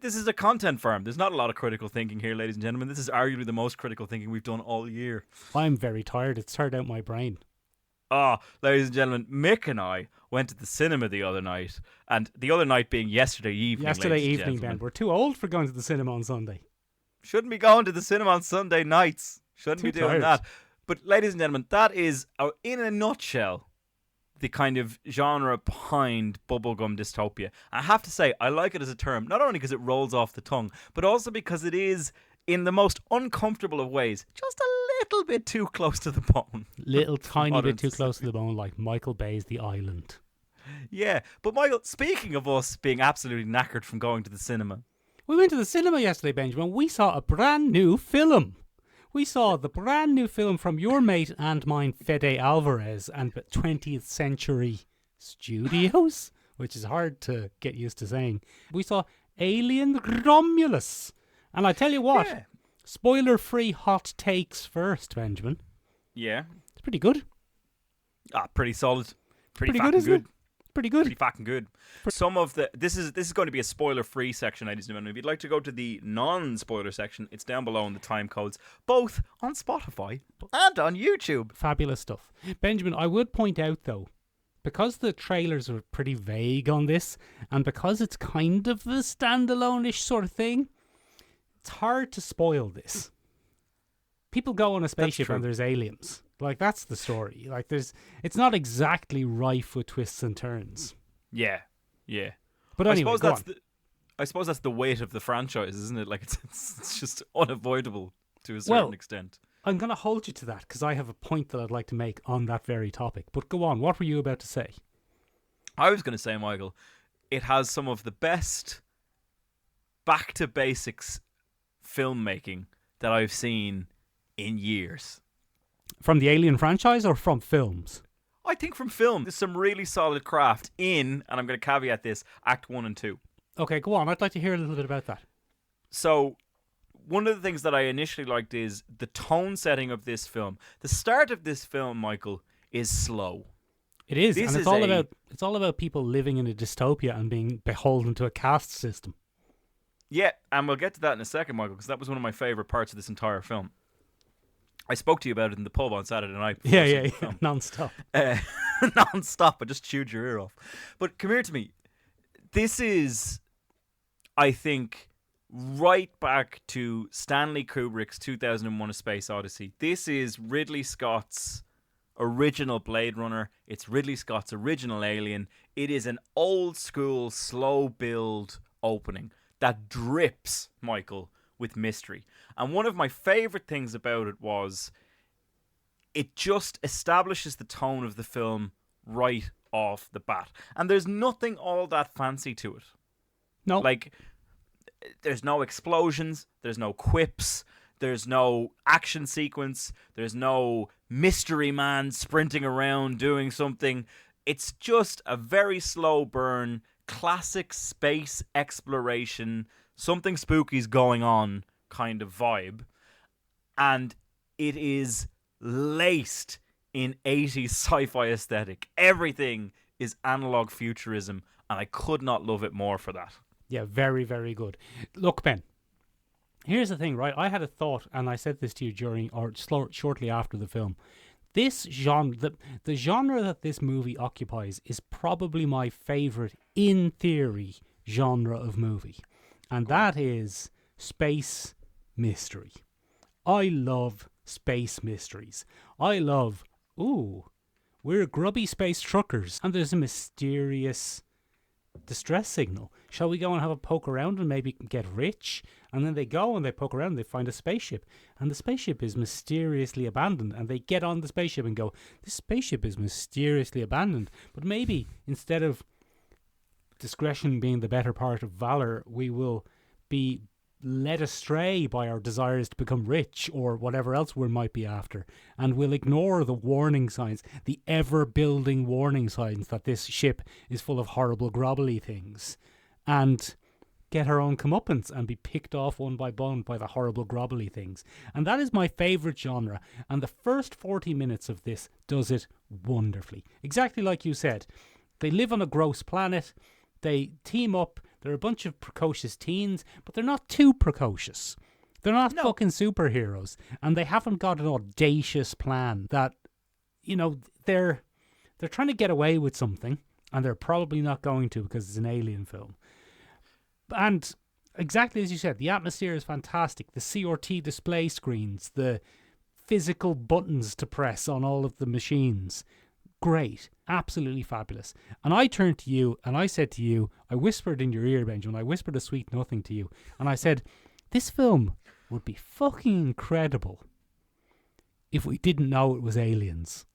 This is a content farm. There's not a lot of critical thinking here, ladies and gentlemen. This is arguably the most critical thinking we've done all year. I'm very tired. It's tired out my brain. Ladies and gentlemen, Mick and I went to the cinema the other night, and the other night being yesterday evening. Yesterday evening, Ben. We're too old for going to the cinema on Sunday. Shouldn't be going to the cinema on Sunday nights. Shouldn't be doing that. But ladies and gentlemen, that is, in a nutshell, the kind of genre behind Bubblegum Dystopia. I have to say, I like it as a term, not only because it rolls off the tongue, but also because it is, in the most uncomfortable of ways, just a little bit too close to the bone. Little tiny bit too close to the bone, like Michael Bay's The Island. Yeah, but Michael, speaking of us being absolutely knackered from going to the cinema. We went to the cinema yesterday, Benjamin. We saw a brand new film. We saw the brand new film from your mate and mine, Fede Alvarez, and 20th Century Studios, which is hard to get used to saying. We saw Alien Romulus. And I tell you what, spoiler-free hot takes first, Benjamin. Yeah. It's pretty good. Pretty solid. Pretty good, isn't it? Pretty good. Pretty fucking good. Some of the this is going to be a spoiler-free section, ladies and gentlemen. If you'd like to go to the non-spoiler section, it's down below in the time codes, both on Spotify and on YouTube. Fabulous stuff. Benjamin, I would point out though, because the trailers are pretty vague on this, and because it's kind of a standalone-ish sort of thing, it's hard to spoil this. People go on a spaceship and there's aliens. Like, that's the story. Like, it's not exactly rife with twists and turns. Yeah. But anyway, I suppose that's the weight of the franchise, isn't it? Like, it's just unavoidable to a certain extent. I'm going to hold you to that because I have a point that I'd like to make on that very topic. But go on, what were you about to say? I was going to say, Michael, it has some of the best back to basics filmmaking that I've seen in years. From the Alien franchise or from films? I think from film, there's some really solid craft in, and I'm going to caveat this, Act 1 and 2. Okay, go on. I'd like to hear a little bit about that. So, one of the things that I initially liked is the tone setting of this film. The start of this film, Michael, is slow. It is, This and is it's all about people living in a dystopia and being beholden to a caste system. Yeah, and we'll get to that in a second, Michael, because that was one of my favourite parts of this entire film. I spoke to you about it in the pub on Saturday night. Yeah, non-stop. Non-stop. I just chewed your ear off. But come here to me. This is, I think, right back to Stanley Kubrick's 2001: A Space Odyssey. This is Ridley Scott's original Blade Runner. It's Ridley Scott's original Alien. It is an old school, slow build opening that drips, Michael, with mystery. And one of my favourite things about it was it just establishes the tone of the film right off the bat. And there's nothing all that fancy to it. No. Like, there's no explosions, there's no quips, there's no action sequence, there's no mystery man sprinting around doing something. It's just a very slow burn, classic space exploration, something spooky's going on kind of vibe. And it is laced in 80s sci-fi aesthetic. Everything is analog futurism, and I could not love it more for that. Yeah, very, very good. Look, Ben, here's the thing, right? I had a thought, and I said this to you during or shortly after the film. This genre, the genre that this movie occupies, is probably my favorite, in theory, genre of movie, and that is space mystery. I love space mysteries. I love, we're grubby space truckers, and there's a mysterious distress signal. Shall we go and have a poke around and maybe get rich? And then they go and they poke around and they find a spaceship, and the spaceship is mysteriously abandoned, and they get on the spaceship and go, this spaceship is mysteriously abandoned, but maybe instead of discretion being the better part of valor, we will be led astray by our desires to become rich or whatever else we might be after, and we'll ignore the warning signs, the ever-building warning signs that this ship is full of horrible grobbly things, and get our own comeuppance and be picked off one by one by the horrible grobbly things. And that is my favourite genre, and the first 40 minutes of this does it wonderfully. Exactly like you said. They live on a gross planet, they team up, they're a bunch of precocious teens, but they're not too precocious. They're not fucking superheroes, and they haven't got an audacious plan that, you know, they're trying to get away with something, and they're probably not going to because it's an alien film. And exactly as you said, the atmosphere is fantastic. The CRT display screens, the physical buttons to press on all of the machines. Great. Absolutely fabulous. And I turned to you and I said to you, I whispered in your ear, Benjamin, I whispered a sweet nothing to you. And I said, this film would be fucking incredible if we didn't know it was aliens.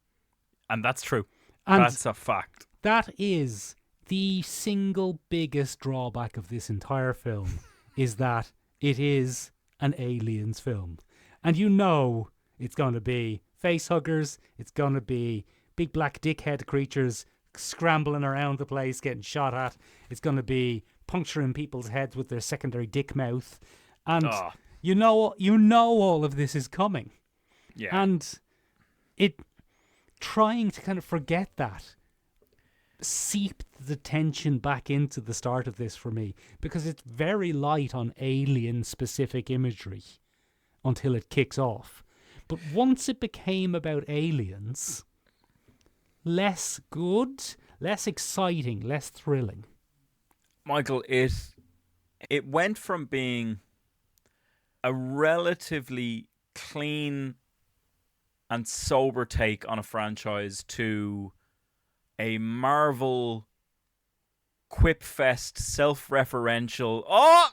And that's true. And that's a fact. That is the single biggest drawback of this entire film, is that it is an aliens film. And you know it's going to be facehuggers, it's going to be big black dickhead creatures scrambling around the place getting shot at. It's going to be puncturing people's heads with their secondary dick mouth. And you know all of this is coming. Yeah. And it trying to kind of forget that seeped the tension back into the start of this for me, because it's very light on alien specific imagery until it kicks off. But once it became about aliens, less good, less exciting, less thrilling. Michael, it went from being a relatively clean and sober take on a franchise to a Marvel quip-fest, self-referential. Oh!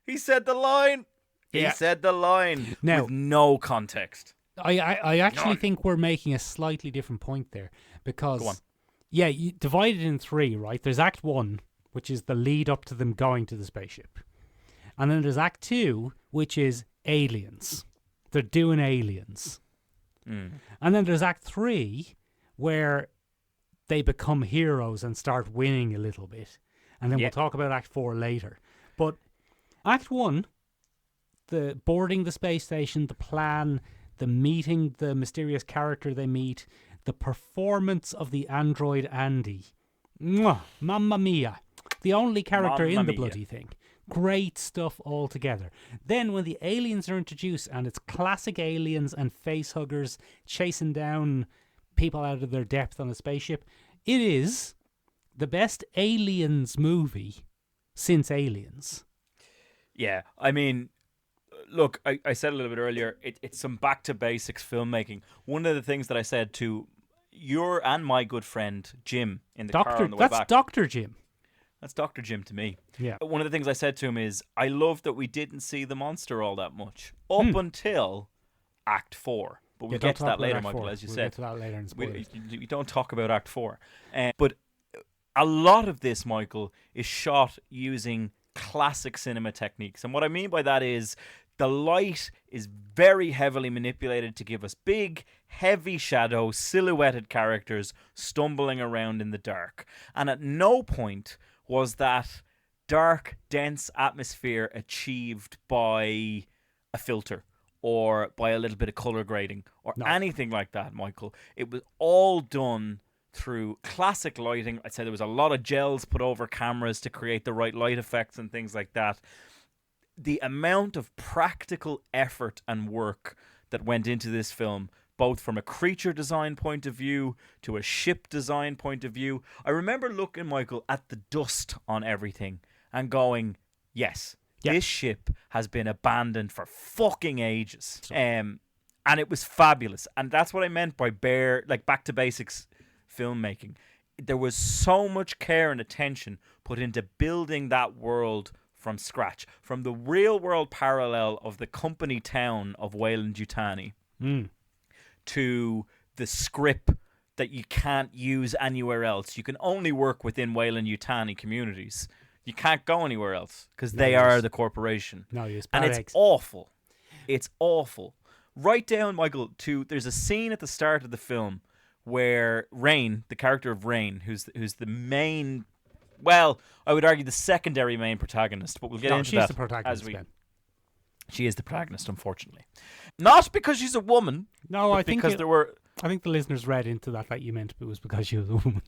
He said the line! Yeah. He said the line Now, with no context. I actually None. think we're making a slightly different point there, because Go on. yeah, you divide it in three, right? There's Act 1, which is the lead up to them going to the spaceship. And then there's Act 2, which is aliens. They're doing aliens. Mm. And then there's Act 3, where they become heroes and start winning a little bit. And then we'll talk about Act 4 later. But Act 1, the boarding the space station, the plan, the meeting the mysterious character they meet, the performance of the android Andy. Mwah, mamma mia. The only character Mamma in the mia. bloody thing. Great stuff altogether. Then when the aliens are introduced and it's classic aliens and facehuggers chasing down people out of their depth on a spaceship, it is the best Aliens movie since Aliens. Yeah, I mean, look, I said a little bit earlier, it's some back to basics filmmaking. One of the things that I said to your and my good friend Jim in the car on the way back. That's Dr. Jim. That's Dr. Jim to me. Yeah. One of the things I said to him is, I love that we didn't see the monster all that much up until Act 4. But we'll get to that later, Michael, as you said. We'll get to that later in spoilers. We don't talk about Act 4. But a lot of this, Michael, is shot using classic cinema techniques. And what I mean by that is the light is very heavily manipulated to give us big, heavy shadow, silhouetted characters stumbling around in the dark. And at no point was that dark, dense atmosphere achieved by a filter or by a little bit of color grading or anything like that, Michael. It was all done through classic lighting. I'd say there was a lot of gels put over cameras to create the right light effects and things like that. The amount of practical effort and work that went into this film, both from a creature design point of view to a ship design point of view. I remember looking, Michael, at the dust on everything and going, yes, this ship has been abandoned for fucking ages. And it was fabulous. And that's what I meant by back to basics filmmaking. There was so much care and attention put into building that world from scratch, from the real world parallel of the company town of Weyland-Yutani to the script that you can't use anywhere else. You can only work within Weyland-Yutani communities. You can't go anywhere else because they are the corporation. No, you and it's awful. It's awful. Right down, Michael, there's a scene at the start of the film where Rain, the character of Rain, who's the main, well, I would argue the secondary main protagonist, but we'll get into that. She's the protagonist, Ben. She is the protagonist, unfortunately. Not because she's a woman. No, I think because there were. I think the listeners read into that you meant it was because she was a woman.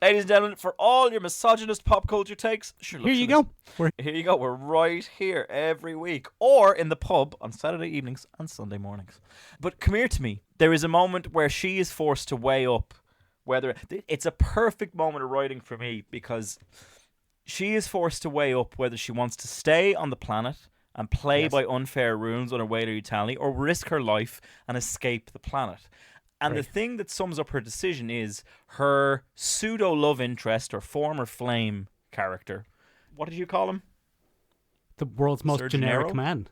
Ladies and gentlemen, for all your misogynist pop culture takes, sure. Here you go. Here you go. We're right here every week, or in the pub on Saturday evenings and Sunday mornings. But come here to me. There is a moment where she is forced to weigh up whether it's a perfect moment of writing for me because she is forced to weigh up whether she wants to stay on the planet and play by unfair rules on her way to Italy or risk her life and escape the planet. And the thing that sums up her decision is her pseudo love interest or former flame character. What did you call him? The world's most Sir generic Gennaro? man.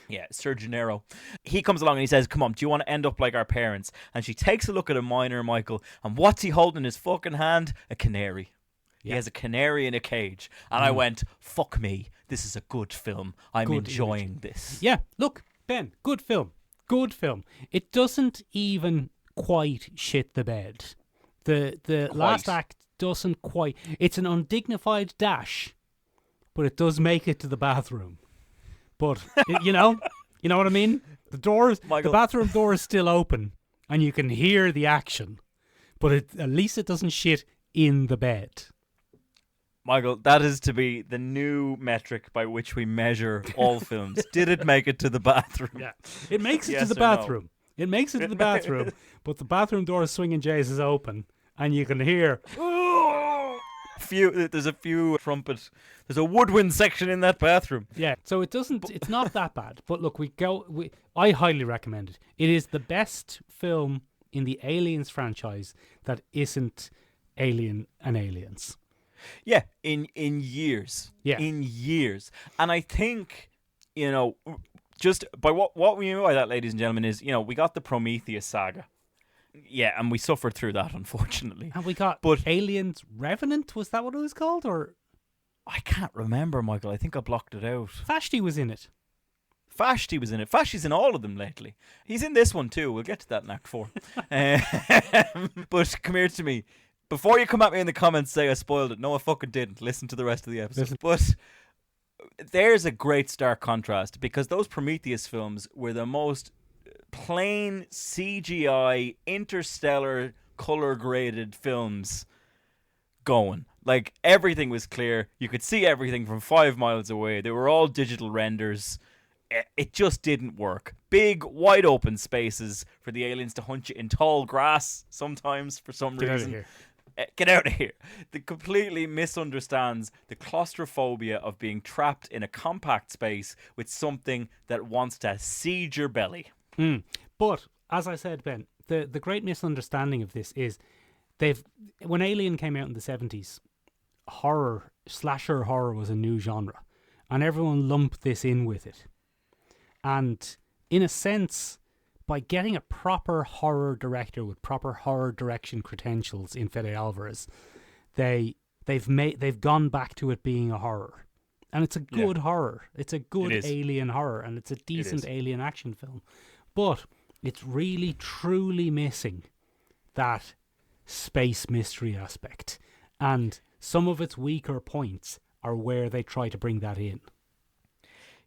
Yeah, Sir Gennaro. He comes along and he says, come on, do you want to end up like our parents? And she takes a look at a miner, Michael, and what's he holding in his fucking hand? A canary. Yeah. He has a canary in a cage. And I went, fuck me, this is a good film. I'm enjoying this. Yeah, look, Ben, good film. Good film. It doesn't even quite shit the bed. The last act doesn't quite. It's an undignified dash, but it does make it to the bathroom. But you know what I mean. The bathroom door is still open, and you can hear the action, but at least it doesn't shit in the bed. Michael, that is to be the new metric by which we measure all films. Did it make it to the bathroom? Yeah, it makes it Yes to the or no? bathroom. It makes it to the bathroom, but the bathroom door is swinging J's is open, and you can hear. There's a few trumpet. There's a woodwind section in that bathroom. Yeah, so it doesn't. It's not that bad. But look, I highly recommend it. It is the best film in the Aliens franchise that isn't Alien and Aliens. Yeah, in years. Yeah. In years. And I think, just by what we mean by that, ladies and gentlemen, is, we got the Prometheus saga. Yeah, and we suffered through that, unfortunately. And we got Aliens Revenant, was that what it was called? Or I can't remember, Michael. I think I blocked it out. Vashti was in it. Vashti was in it. Vashti's in all of them lately. He's in this one too. We'll get to that in Act 4. But come here to me. Before you come at me in the comments say I spoiled it. No, I fucking didn't. Listen to the rest of the episode. But there's a great stark contrast, because those Prometheus films were the most plain CGI, interstellar, color graded films going. Like, everything was clear. You could see everything from 5 miles away. They were all digital renders. It just didn't work. Big, wide open spaces for the aliens to hunt you in tall grass sometimes for some reason. Get out of here. Get out of here. It completely misunderstands the claustrophobia of being trapped in a compact space with something that wants to siege your belly. But, as I said, Ben, the great misunderstanding of this is when Alien came out in the 70s, slasher horror was a new genre, and everyone lumped this in with it. And in a sense, by getting a proper horror director with proper horror direction credentials in Fede Alvarez, they've gone back to it being a horror. And it's a good horror. It's a good alien horror, and it's a decent alien action film. But it's really, truly missing that space mystery aspect. And some of its weaker points are where they try to bring that in.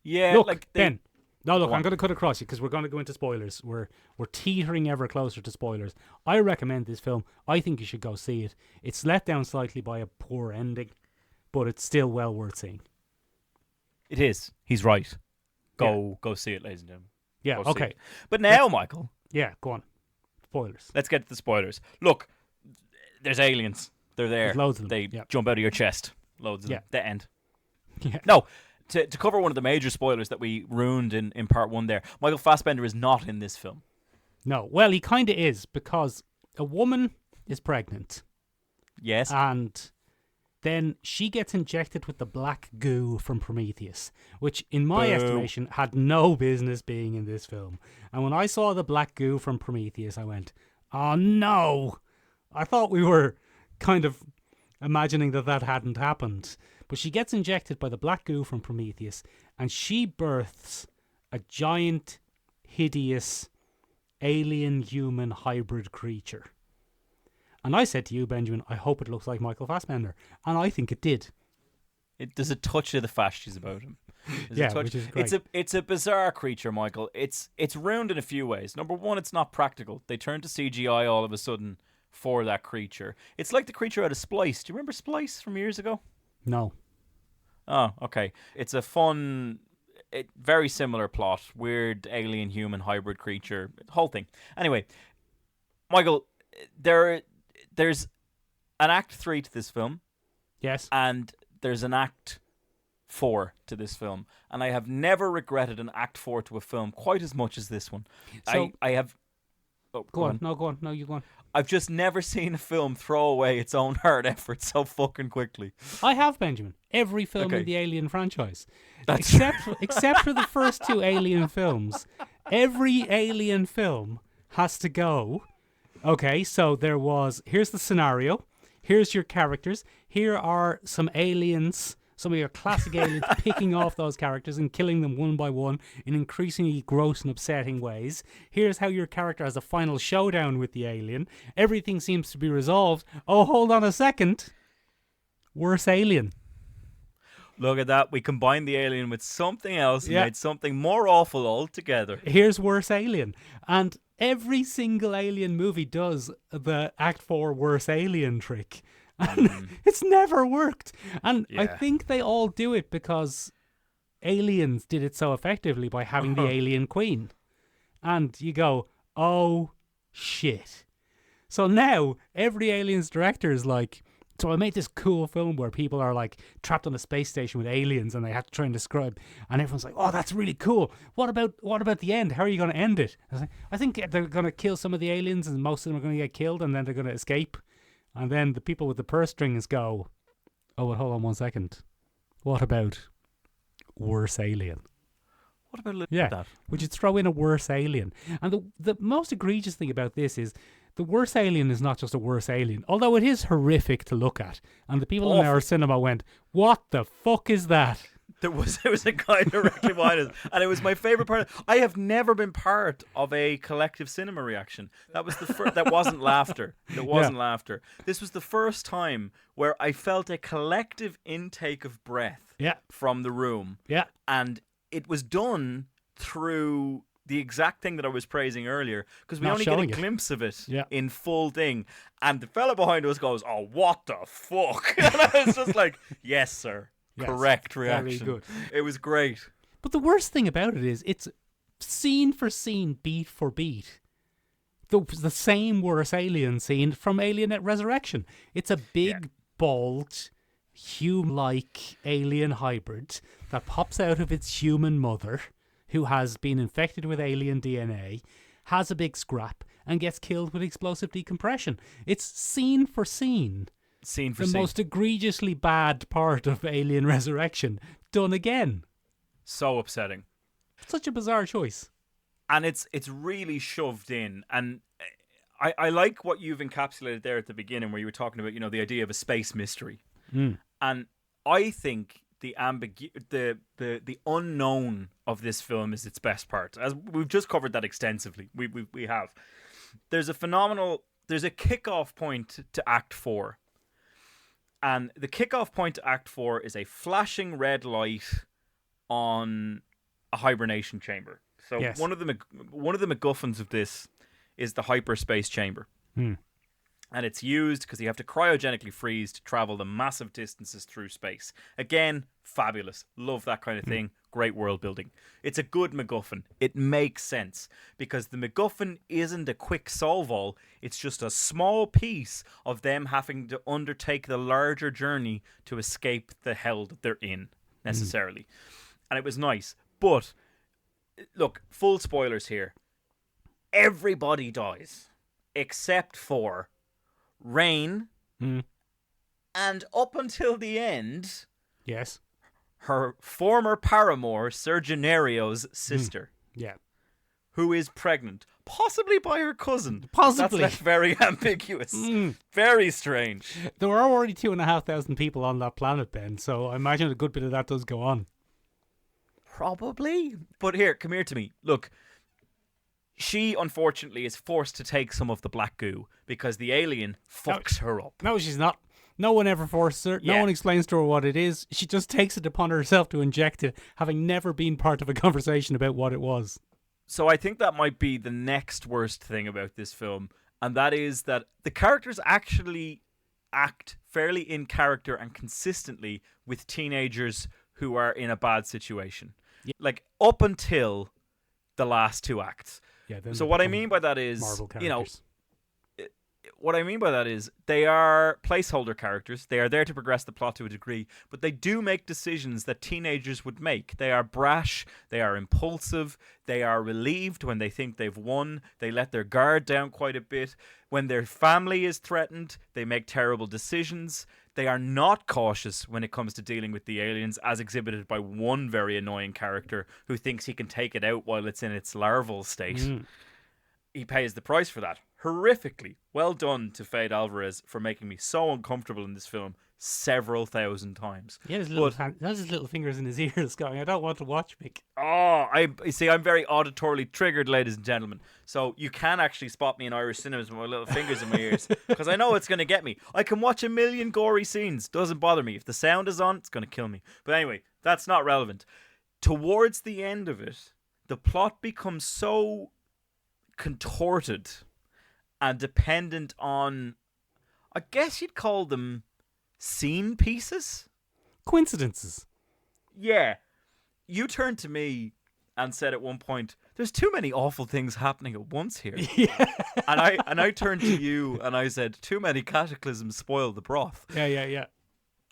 Yeah, look, like Ben. No, look, Go on. I'm going to cut across you because we're going to go into spoilers. We're teetering ever closer to spoilers. I recommend this film. I think you should go see it. It's let down slightly by a poor ending, but it's still well worth seeing. It is. He's right. Go see it, ladies and gentlemen. Yeah, Go see okay. it. But now, Michael, Yeah, go on. Spoilers. let's get to the spoilers. Look, there's aliens. They're there. There's loads of them. They Yeah. jump out of your chest. Loads of Yeah. them. The end. Yeah. No, to cover one of the major spoilers that we ruined in part 1 there, Michael Fassbender is not in this film. No, well, he kind of is, because a woman is pregnant Yes. and then she gets injected with the black goo from Prometheus, which in my Boo. estimation had no business being in this film. And when I saw the black goo from Prometheus, I went, oh no! I thought we were kind of imagining that hadn't happened. But she gets injected by the black goo from Prometheus, and she births a giant, hideous, alien-human hybrid creature. And I said to you, Benjamin, I hope it looks like Michael Fassbender. And I think it did. There's a touch of the fascists about him. There's Yeah, a touch. which is great. It's a bizarre creature, Michael. It's ruined in a few ways. Number one, it's not practical. They turned to CGI all of a sudden for that creature. It's like the creature out of Splice. Do you remember Splice from years ago? No. Oh, okay. It's a fun, very similar plot. Weird alien human hybrid creature. Whole thing. Anyway, Michael, there's an Act 3 to this film, Yes. and there's an Act 4 to this film, and I have never regretted an Act 4 to a film quite as much as this one. So- I have. Oh, Go on. No, go on. No, you go on. I've just never seen a film throw away its own hard effort so fucking quickly. I have, Benjamin. Every film Okay. in the Alien franchise. That's except for the first 2 Alien films. Every Alien film has to go. Okay, so here's the scenario. Here's your characters. Here are some aliens, some of your classic aliens, picking off those characters and killing them one by one in increasingly gross and upsetting ways. Here's how your character has a final showdown with the alien. Everything seems to be resolved. Oh, hold on a second. Worse alien. Look at that. We combined the alien with something else and Yeah. made something more awful altogether. Here's worse alien. And every single alien movie does the Act 4 worse alien trick. And it's never worked. And I Yeah. think they all do it because Aliens did it so effectively by having the alien queen. And you go, oh, shit. So now every Aliens director is like, so I made this cool film where people are like trapped on a space station with aliens and they have to try and describe, and everyone's like, oh, that's really cool. What about the end? How are you going to end it? I think they're going to kill some of the aliens and most of them are going to get killed and then they're going to escape. And then the people with the purse strings go, oh, well, hold on one second. What about worse alien? What about a little Yeah, of that? would you throw in a worse alien? And the most egregious thing about this is the worse alien is not just a worse alien, although it is horrific to look at. And the people in our cinema went, what the fuck is that? There was a guy directly behind us, and it was my favorite part. I have never been part of a collective cinema reaction. That was the first. That wasn't laughter. That wasn't laughter. This was the first time where I felt a collective intake of breath from the room. Yeah, and it was done through the exact thing that I was praising earlier, because we only get a glimpse of it in full thing, and the fella behind us goes, "Oh, what the fuck?" And I was just like, "Yes, sir." Yes, correct reaction. Very good. It was great. But the worst thing about it is it's scene for scene, beat for beat. The same worse alien scene from Alien Resurrection. It's a big, bald, human-like alien hybrid that pops out of its human mother, who has been infected with alien DNA, has a big scrap, and gets killed with explosive decompression. It's scene for scene. The most egregiously bad part of Alien Resurrection done again. So upsetting. Such a bizarre choice. And it's really shoved in. And I like what you've encapsulated there at the beginning, where you were talking about, the idea of a space mystery. And I think the unknown of this film is its best part. As we've just covered that extensively. We have. There's a kickoff point to Act 4. And the kickoff point to Act 4 is a flashing red light on a hibernation chamber. So one of the MacGuffins of this is the hyperspace chamber. And it's used because you have to cryogenically freeze to travel the massive distances through space. Again, fabulous. Love that kind of thing. Great world building. It's a good MacGuffin. It makes sense because the MacGuffin isn't a quick solve-all. It's just a small piece of them having to undertake the larger journey to escape the hell that they're in, necessarily. And it was nice. But, look, full spoilers here. Everybody dies except for Rain, and up until the end, her former paramour, Sir Genario's sister, who is pregnant, possibly by her cousin. Possibly. That's very ambiguous. Very strange. There are already 2,500 people on that planet, Ben, so I imagine a good bit of that does go on. Probably. But here, come here to me. Look. She, unfortunately, is forced to take some of the black goo because the alien fucks her up. No, she's not. No one ever forces her. No one explains to her what it is. She just takes it upon herself to inject it, having never been part of a conversation about what it was. So I think that might be the next worst thing about this film, and that is that the characters actually act fairly in character and consistently with teenagers who are in a bad situation. Like, up until the last two acts. So what I mean by that is, what I mean by that is they are placeholder characters. They are there to progress the plot to a degree, but they do make decisions that teenagers would make. They are brash. They are impulsive. They are relieved when they think they've won. They let their guard down quite a bit. When their family is threatened, they make terrible decisions. They are not cautious when it comes to dealing with the aliens, as exhibited by one very annoying character who thinks he can take it out while it's in its larval state. He pays the price for that. Horrifically. Well done to Fade Alvarez for making me so uncomfortable in this film several thousand times. He has his little fingers in his ears going, I don't want to watch, Mick. I'm very auditorily triggered, ladies and gentlemen. So you can actually spot me in Irish cinemas with my little fingers in my ears because I know it's going to get me. I can watch a million gory scenes. Doesn't bother me. If the sound is on, it's going to kill me. But anyway, that's not relevant. Towards the end of it, the plot becomes so contorted and dependent on, I guess you'd call them scene pieces? Coincidences. Yeah. You turned to me and said at one point, there's too many awful things happening at once here. And I turned to you and I said, too many cataclysms spoil the broth. Yeah.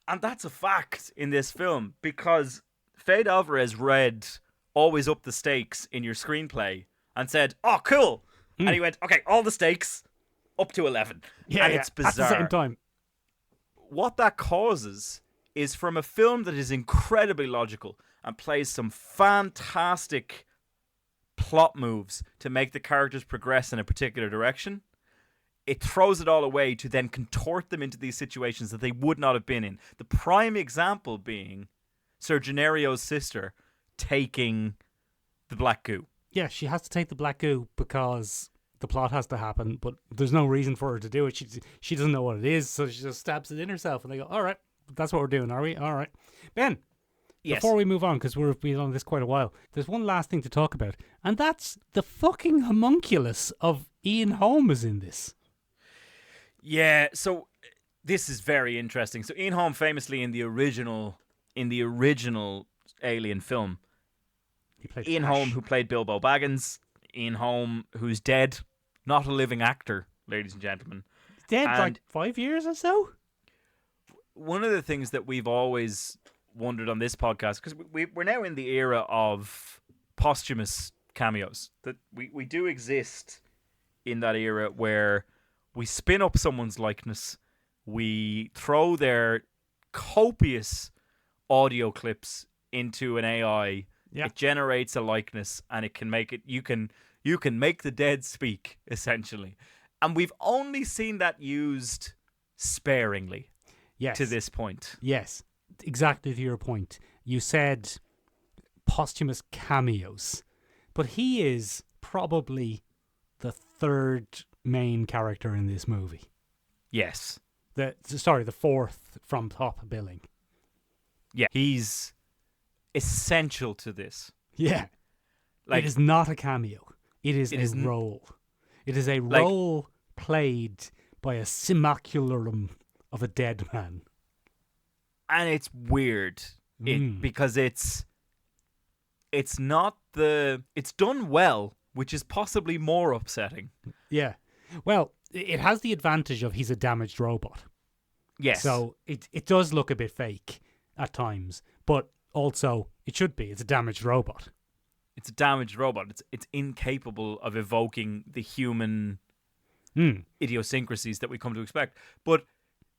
And that's a fact in this film because Fade Alvarez read Always Up the Stakes in your screenplay and said, oh, cool. And he went, okay, all the stakes up to 11. And it's bizarre. At the same time. What that causes is from a film that is incredibly logical and plays some fantastic plot moves to make the characters progress in a particular direction, it throws it all away to then contort them into these situations that they would not have been in. The prime example being Sir Genario's sister taking the black goo. Yeah, she has to take the black goo because the plot has to happen, but there's no reason for her to do it. She doesn't know what it is, so she just stabs it in herself, and they go, all right, that's what we're doing, are we? All right. Ben, Yes. before we move on, because we've been on this quite a while, there's one last thing to talk about, and that's the fucking homunculus of Ian Holm is in this. Yeah, so this is very interesting. So Ian Holm famously in the original Alien film, He played Ian Ash. Holm, who played Bilbo Baggins, Ian Holm, who's dead, not a living actor, ladies and gentlemen. He's dead and- like 5 years or so? One of the things that we've always wondered on this podcast, because we're now in the era of posthumous cameos, that we do exist in that era where we spin up someone's likeness, we throw their copious audio clips into an AI, Yeah. it generates a likeness, and it can make it, you can make the dead speak, essentially. And we've only seen that used sparingly Yes. to this point. Yes, exactly to your point. You said posthumous cameos, but he is probably the third main character in this movie. Yes. The fourth from top billing. Yeah. He's essential to this. Yeah. Like, it is not a cameo. It is It a isn't- role. It is a Like- role played by a simulacrum of a dead man. and it's weird Mm. because it's not it's done well, which is possibly more upsetting. Yeah. Well, it has the advantage of he's a damaged robot. Yes. So it does look a bit fake at times, but also it should be. It's a damaged robot. it's a damaged robot. It's incapable of evoking the human Mm. idiosyncrasies that we come to expect. But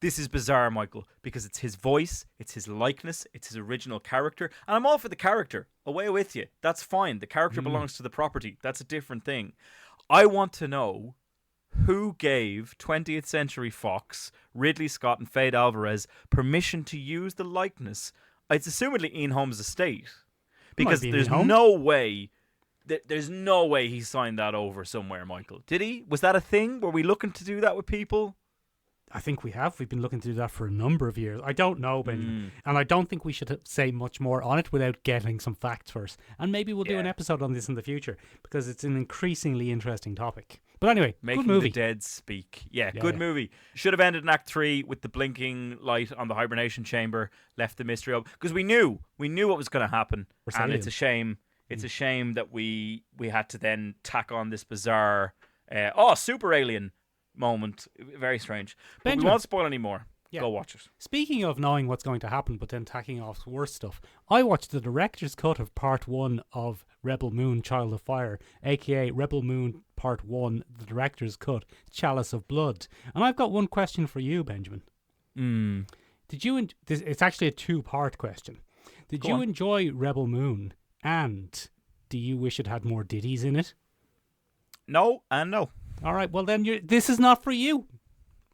this is bizarre, Michael, because it's his voice, it's his likeness, it's his original character. And I'm all for the character. Away with you. That's fine. The character belongs to the property. That's a different thing. I want to know who gave 20th Century Fox, Ridley Scott and Fade Alvarez permission to use the likeness. It's assumedly Ian Holmes' estate. Because be Ian there's Holm. no way... There's no way he signed that over somewhere, Michael. Did he? Was that a thing? Were we looking to do that with people? I think we have. We've been looking to do that for a number of years. I don't know, Benjamin. And I don't think we should say much more on it without getting some facts first. And maybe we'll do an Yeah. episode on this in the future because it's an increasingly interesting topic. But anyway, Making good movie. the dead speak. Yeah, Yeah, good yeah. movie. Should have ended in Act 3 with the blinking light on the hibernation chamber, left the mystery up. Because we knew what was going to happen. We're And saying. it's a shame. It's a shame that we had to then tack on this bizarre, super alien moment. Very strange. But Benjamin. we won't spoil any more. Yeah. Go watch it. Speaking of knowing what's going to happen, but then tacking off worse stuff, I watched the director's cut of Part 1 of Rebel Moon, Child of Fire, aka Rebel Moon Part 1, the director's cut, Chalice of Blood. And I've got one question for you, Benjamin. Did you? It's actually a two-part question. Did Go you on. enjoy Rebel Moon, and do you wish it had more ditties in it? No and no. All right, well then this is not for you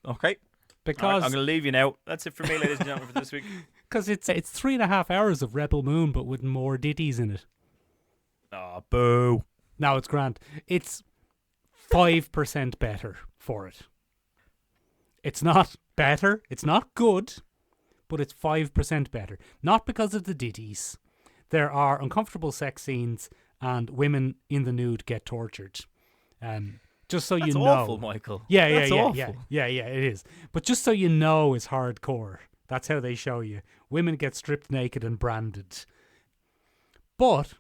Okay. All right, because I'm going to leave you now. That's it for me, ladies and gentlemen, for this week. it's 3.5 hours of Rebel Moon, but with more ditties in it. Oh, boo. No, it's grand. It's 5% better for it. It's not better. It's not good, but it's 5% better. Not because of the ditties. There are uncomfortable sex scenes and women in the nude get tortured. Just so That's you know. awful, Michael. Yeah, That's awful. yeah, it is. But just so you know, it's hardcore. That's how they show you. Women get stripped naked and branded. But,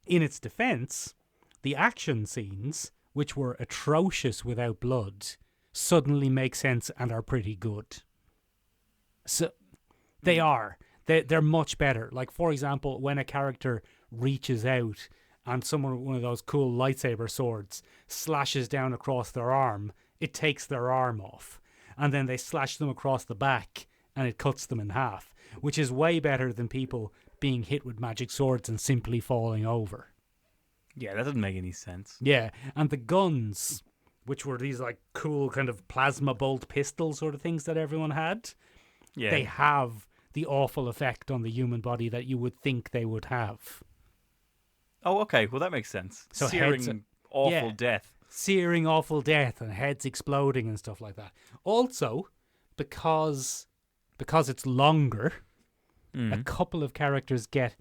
in its defense, the action scenes, which were atrocious without blood, suddenly make sense and are pretty good. So, they are. They're much better. Like, for example, when a character reaches out and someone with one of those cool lightsaber swords slashes down across their arm, it takes their arm off. And then they slash them across the back and it cuts them in half, which is way better than people being hit with magic swords and simply falling over. Yeah, that doesn't make any sense. Yeah, and the guns, which were these like cool kind of plasma bolt pistol sort of things that everyone had, Yeah. they have the awful effect on the human body that you would think they would have. Oh, okay. Well, that makes sense. So Searing, heads- awful yeah. death. Searing awful death and heads exploding and stuff like that. Also, because it's longer, a couple of characters get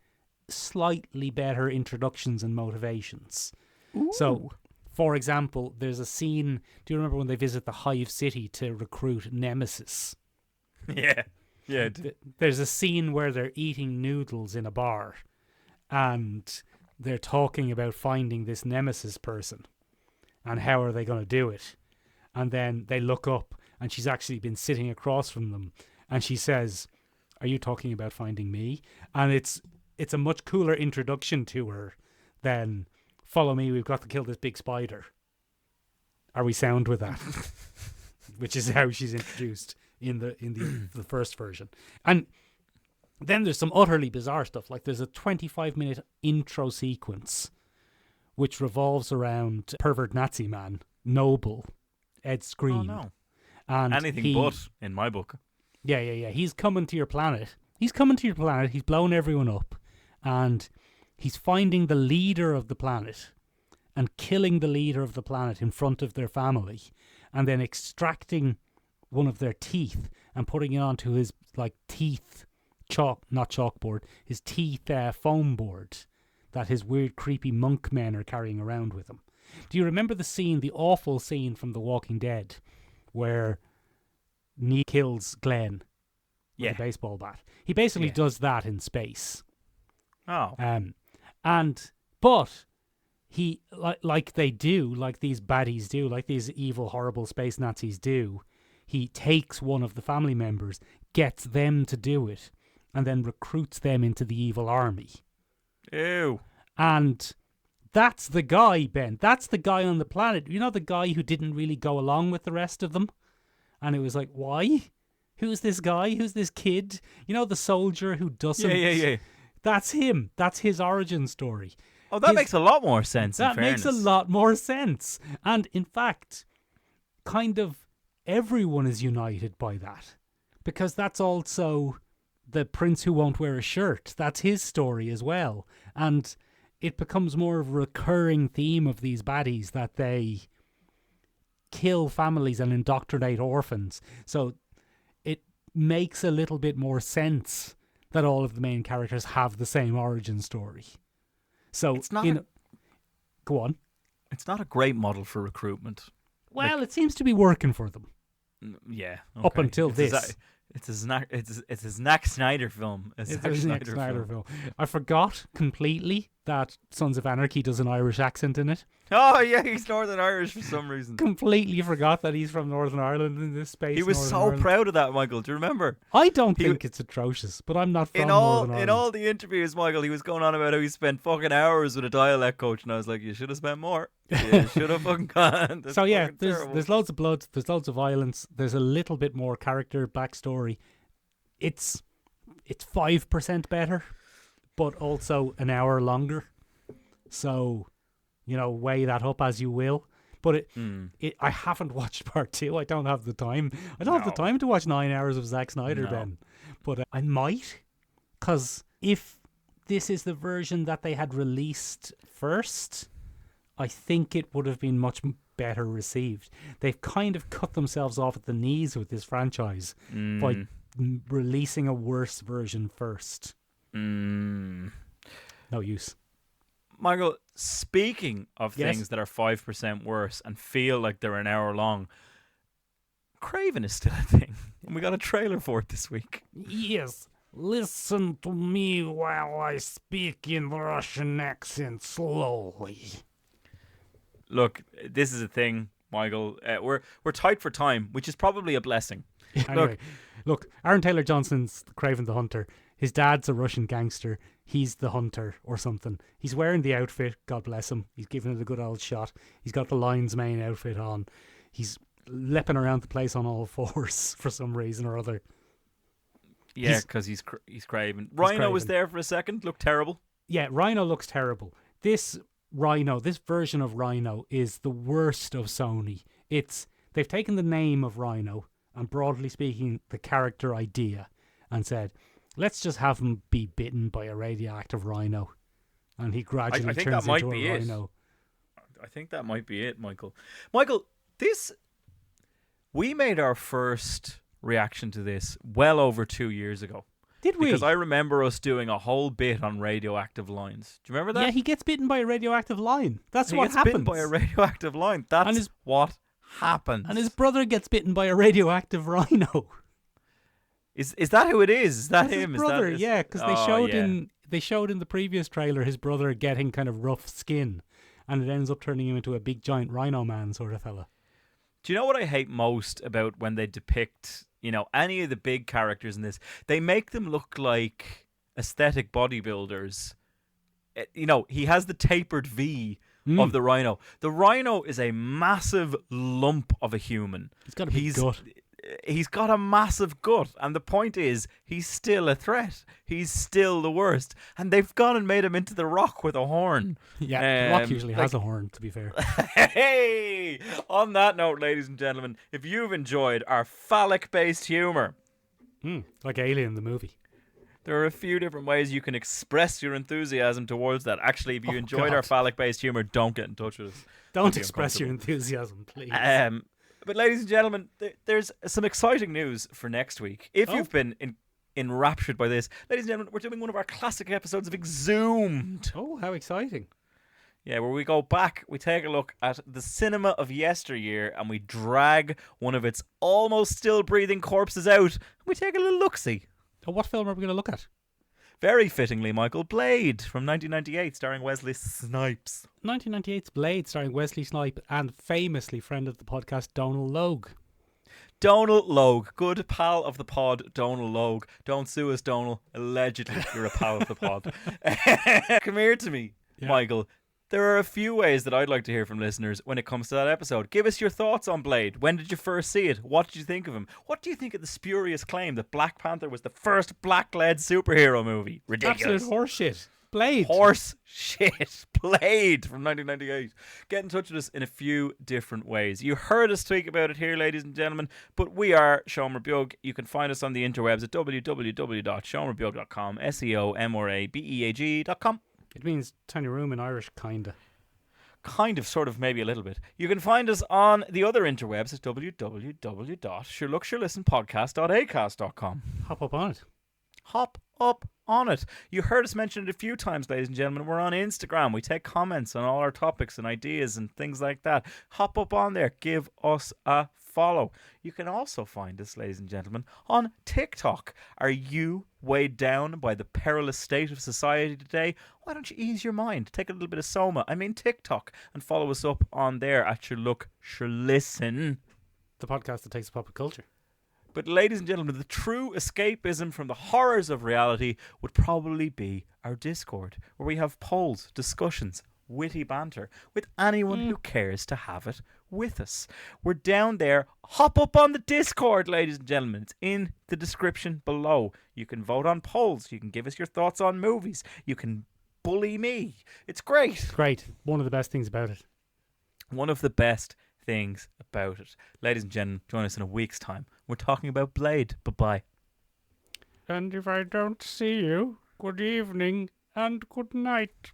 slightly better introductions and motivations. So, for example, there's a scene, do you remember when they visit the Hive City to recruit Nemesis? Yeah. Yeah. There's a scene where they're eating noodles in a bar and they're talking about finding this Nemesis person and how are they going to do it. And then they look up and she's actually been sitting across from them and she says, "Are you talking about finding me?" And it's a much cooler introduction to her than, "Follow me, we've got to kill this big spider." Are we sound with that? Which is how she's introduced in the first version. And then there's some utterly bizarre stuff. Like there's a 25-minute intro sequence which revolves around pervert Nazi man, Noble, Ed Screen. Oh, no. And Anything but, in my book. Yeah. He's coming to your planet. He's blowing everyone up. And he's finding the leader of the planet and killing the leader of the planet in front of their family. And then extracting one of their teeth and putting it onto his teeth his teeth foam board that his weird creepy monk men are carrying around with him. Do you remember the awful scene from The Walking Dead where Neil kills Glenn with a baseball bat? He basically does that in space. Oh. But he, like these baddies do, like these evil, horrible space Nazis do, he takes one of the family members, gets them to do it, and then recruits them into the evil army. Ew. And that's the guy, Ben. That's the guy on the planet. You know, the guy who didn't really go along with the rest of them? And it was like, why? Who's this guy? Who's this kid? You know, the soldier who doesn't... Yeah. That's him. That's his origin story. Oh, that makes a lot more sense, in That makes a fairness. lot more sense. And in fact, kind of everyone is united by that. Because that's also the prince who won't wear a shirt. That's his story as well. And it becomes more of a recurring theme of these baddies that they kill families and indoctrinate orphans. So it makes a little bit more sense that all of the main characters have the same origin story. So It's not go on. It's not a great model for recruitment. Well, it seems to be working for them. Yeah. Up okay. until this. It's a Zack Snyder film. It's a Zack Snyder film. I forgot completely that Sons of Anarchy does an Irish accent in it. Oh, yeah, he's Northern Irish for some reason. Completely forgot that he's from Northern Ireland in this space. He was Northern so Ireland. proud of that, Michael. Do you remember? I don't think it's atrocious, but I'm not from Northern Ireland. In all the interviews, Michael, he was going on about how he spent fucking hours with a dialect coach, and I was like, you should have spent more. You should have fucking gone. That's So yeah, fucking terrible. there's loads of blood, there's loads of violence, there's a little bit more character backstory. It's 5% better, but also an hour longer. So, you know, weigh that up as you will. But I haven't watched part 2. I don't have the time. I don't have the time to watch 9 hours of Zack Snyder, Ben. But I might, because if this is the version that they had released first, I think it would have been much better received. They've kind of cut themselves off at the knees with this franchise by releasing a worse version first. No use. Michael, speaking of Yes? things that are 5% worse and feel like they're an hour long, Craven is still a thing. And we got a trailer for it this week. Yes, listen to me while I speak in Russian accent slowly. Look, this is a thing, Michael. We're tight for time, which is probably a blessing. Anyway, look, Aaron Taylor Johnson's Craven the Hunter. His dad's a Russian gangster. He's the hunter or something. He's wearing the outfit, God bless him. He's giving it a good old shot. He's got the lion's mane outfit on. He's leaping around the place on all fours for some reason or other. Yeah, because he's Craven. Rhino was Craven. there for a second. Looked terrible. Yeah, Rhino looks terrible. This version of Rhino is the worst of Sony. They've taken the name of Rhino and, broadly speaking, the character idea and said, Let's just have him be bitten by a radioactive rhino, and he gradually I think turns that might into be a it. rhino. I think that might be it, Michael. Michael, we made our first reaction to this well over 2 years ago. Did we? Because I remember us doing a whole bit on radioactive lines. Do you remember that? Yeah, he gets bitten by a radioactive line. That's he what gets happens. bitten by a radioactive line. That's what happens. And his brother gets bitten by a radioactive rhino. Is that who it is? Is that That's him? his brother, Is that yeah, because they showed in the previous trailer his brother getting kind of rough skin, and it ends up turning him into a big giant rhino man sort of fella. Do you know what I hate most about when they depict, any of the big characters in this? They make them look like aesthetic bodybuilders. He has the tapered V of the rhino. The rhino is a massive lump of a human. He's got a big gut. He's got a massive gut, and the point is, he's still a threat. He's still the worst, and they've gone and made him into the Rock with a horn. Yeah, the Rock usually has a horn, to be fair. Hey! On that note, ladies and gentlemen, if you've enjoyed our phallic-based humour, like Alien, the movie. there are a few different ways you can express your enthusiasm towards that. Actually, if you enjoyed our phallic-based humour, don't get in touch with us. Don't express your enthusiasm, please. But ladies and gentlemen, there's some exciting news for next week. If you've been enraptured by this, ladies and gentlemen, we're doing one of our classic episodes of Exhumed. Oh, how exciting. Yeah, where we go back, we take a look at the cinema of yesteryear, and we drag one of its almost still breathing corpses out, and we take a little look-see. Oh, what film are we going to look at? Very fittingly, Michael, Blade from 1998, starring Wesley Snipes. 1998's Blade, starring Wesley Snipes and famously friend of the podcast, Donal Logue. Donal Logue, good pal of the pod, Donal Logue. Don't sue us, Donal. Allegedly, you're a pal of the pod. Come here to me, Michael. There are a few ways that I'd like to hear from listeners when it comes to that episode. Give us your thoughts on Blade. When did you first see it? What did you think of him? What do you think of the spurious claim that Black Panther was the first black-led superhero movie? Ridiculous. Absolute horseshit. Blade. Horse shit. Blade from 1998. Get in touch with us in a few different ways. You heard us speak about it here, ladies and gentlemen, but we are Seomra Beag. You can find us on the interwebs at www.seomrabeag.com, SEOMRABEAG.com. It means tiny room in Irish, kinda. Kind of, sort of, maybe a little bit. You can find us on the other interwebs at www.sherlocksherelistenpodcast.acast.com. Hop up on it. Hop up on it. You heard us mention it a few times, ladies and gentlemen. We're on Instagram. We take comments on all our topics and ideas and things like that. Hop up on there. Give us a follow. You can also find us, ladies and gentlemen, on TikTok. Are you weighed down by the perilous state of society today? Why don't you ease your mind? Take a little bit of TikTok, and follow us up on there at Sherlisten. The podcast that takes pop culture. But ladies and gentlemen, the true escapism from the horrors of reality would probably be our Discord, where we have polls, discussions, witty banter with anyone who cares to have it with us. We're down there. Hop up on the Discord, ladies and gentlemen. It's in the description below. You can vote on polls. You can give us your thoughts on movies. You can bully me. It's great. Great. One of the best things about it. One of the best things about it. Ladies and gentlemen, join us in a week's time. We're talking about Blade. Bye-bye. And if I don't see you, good evening and good night.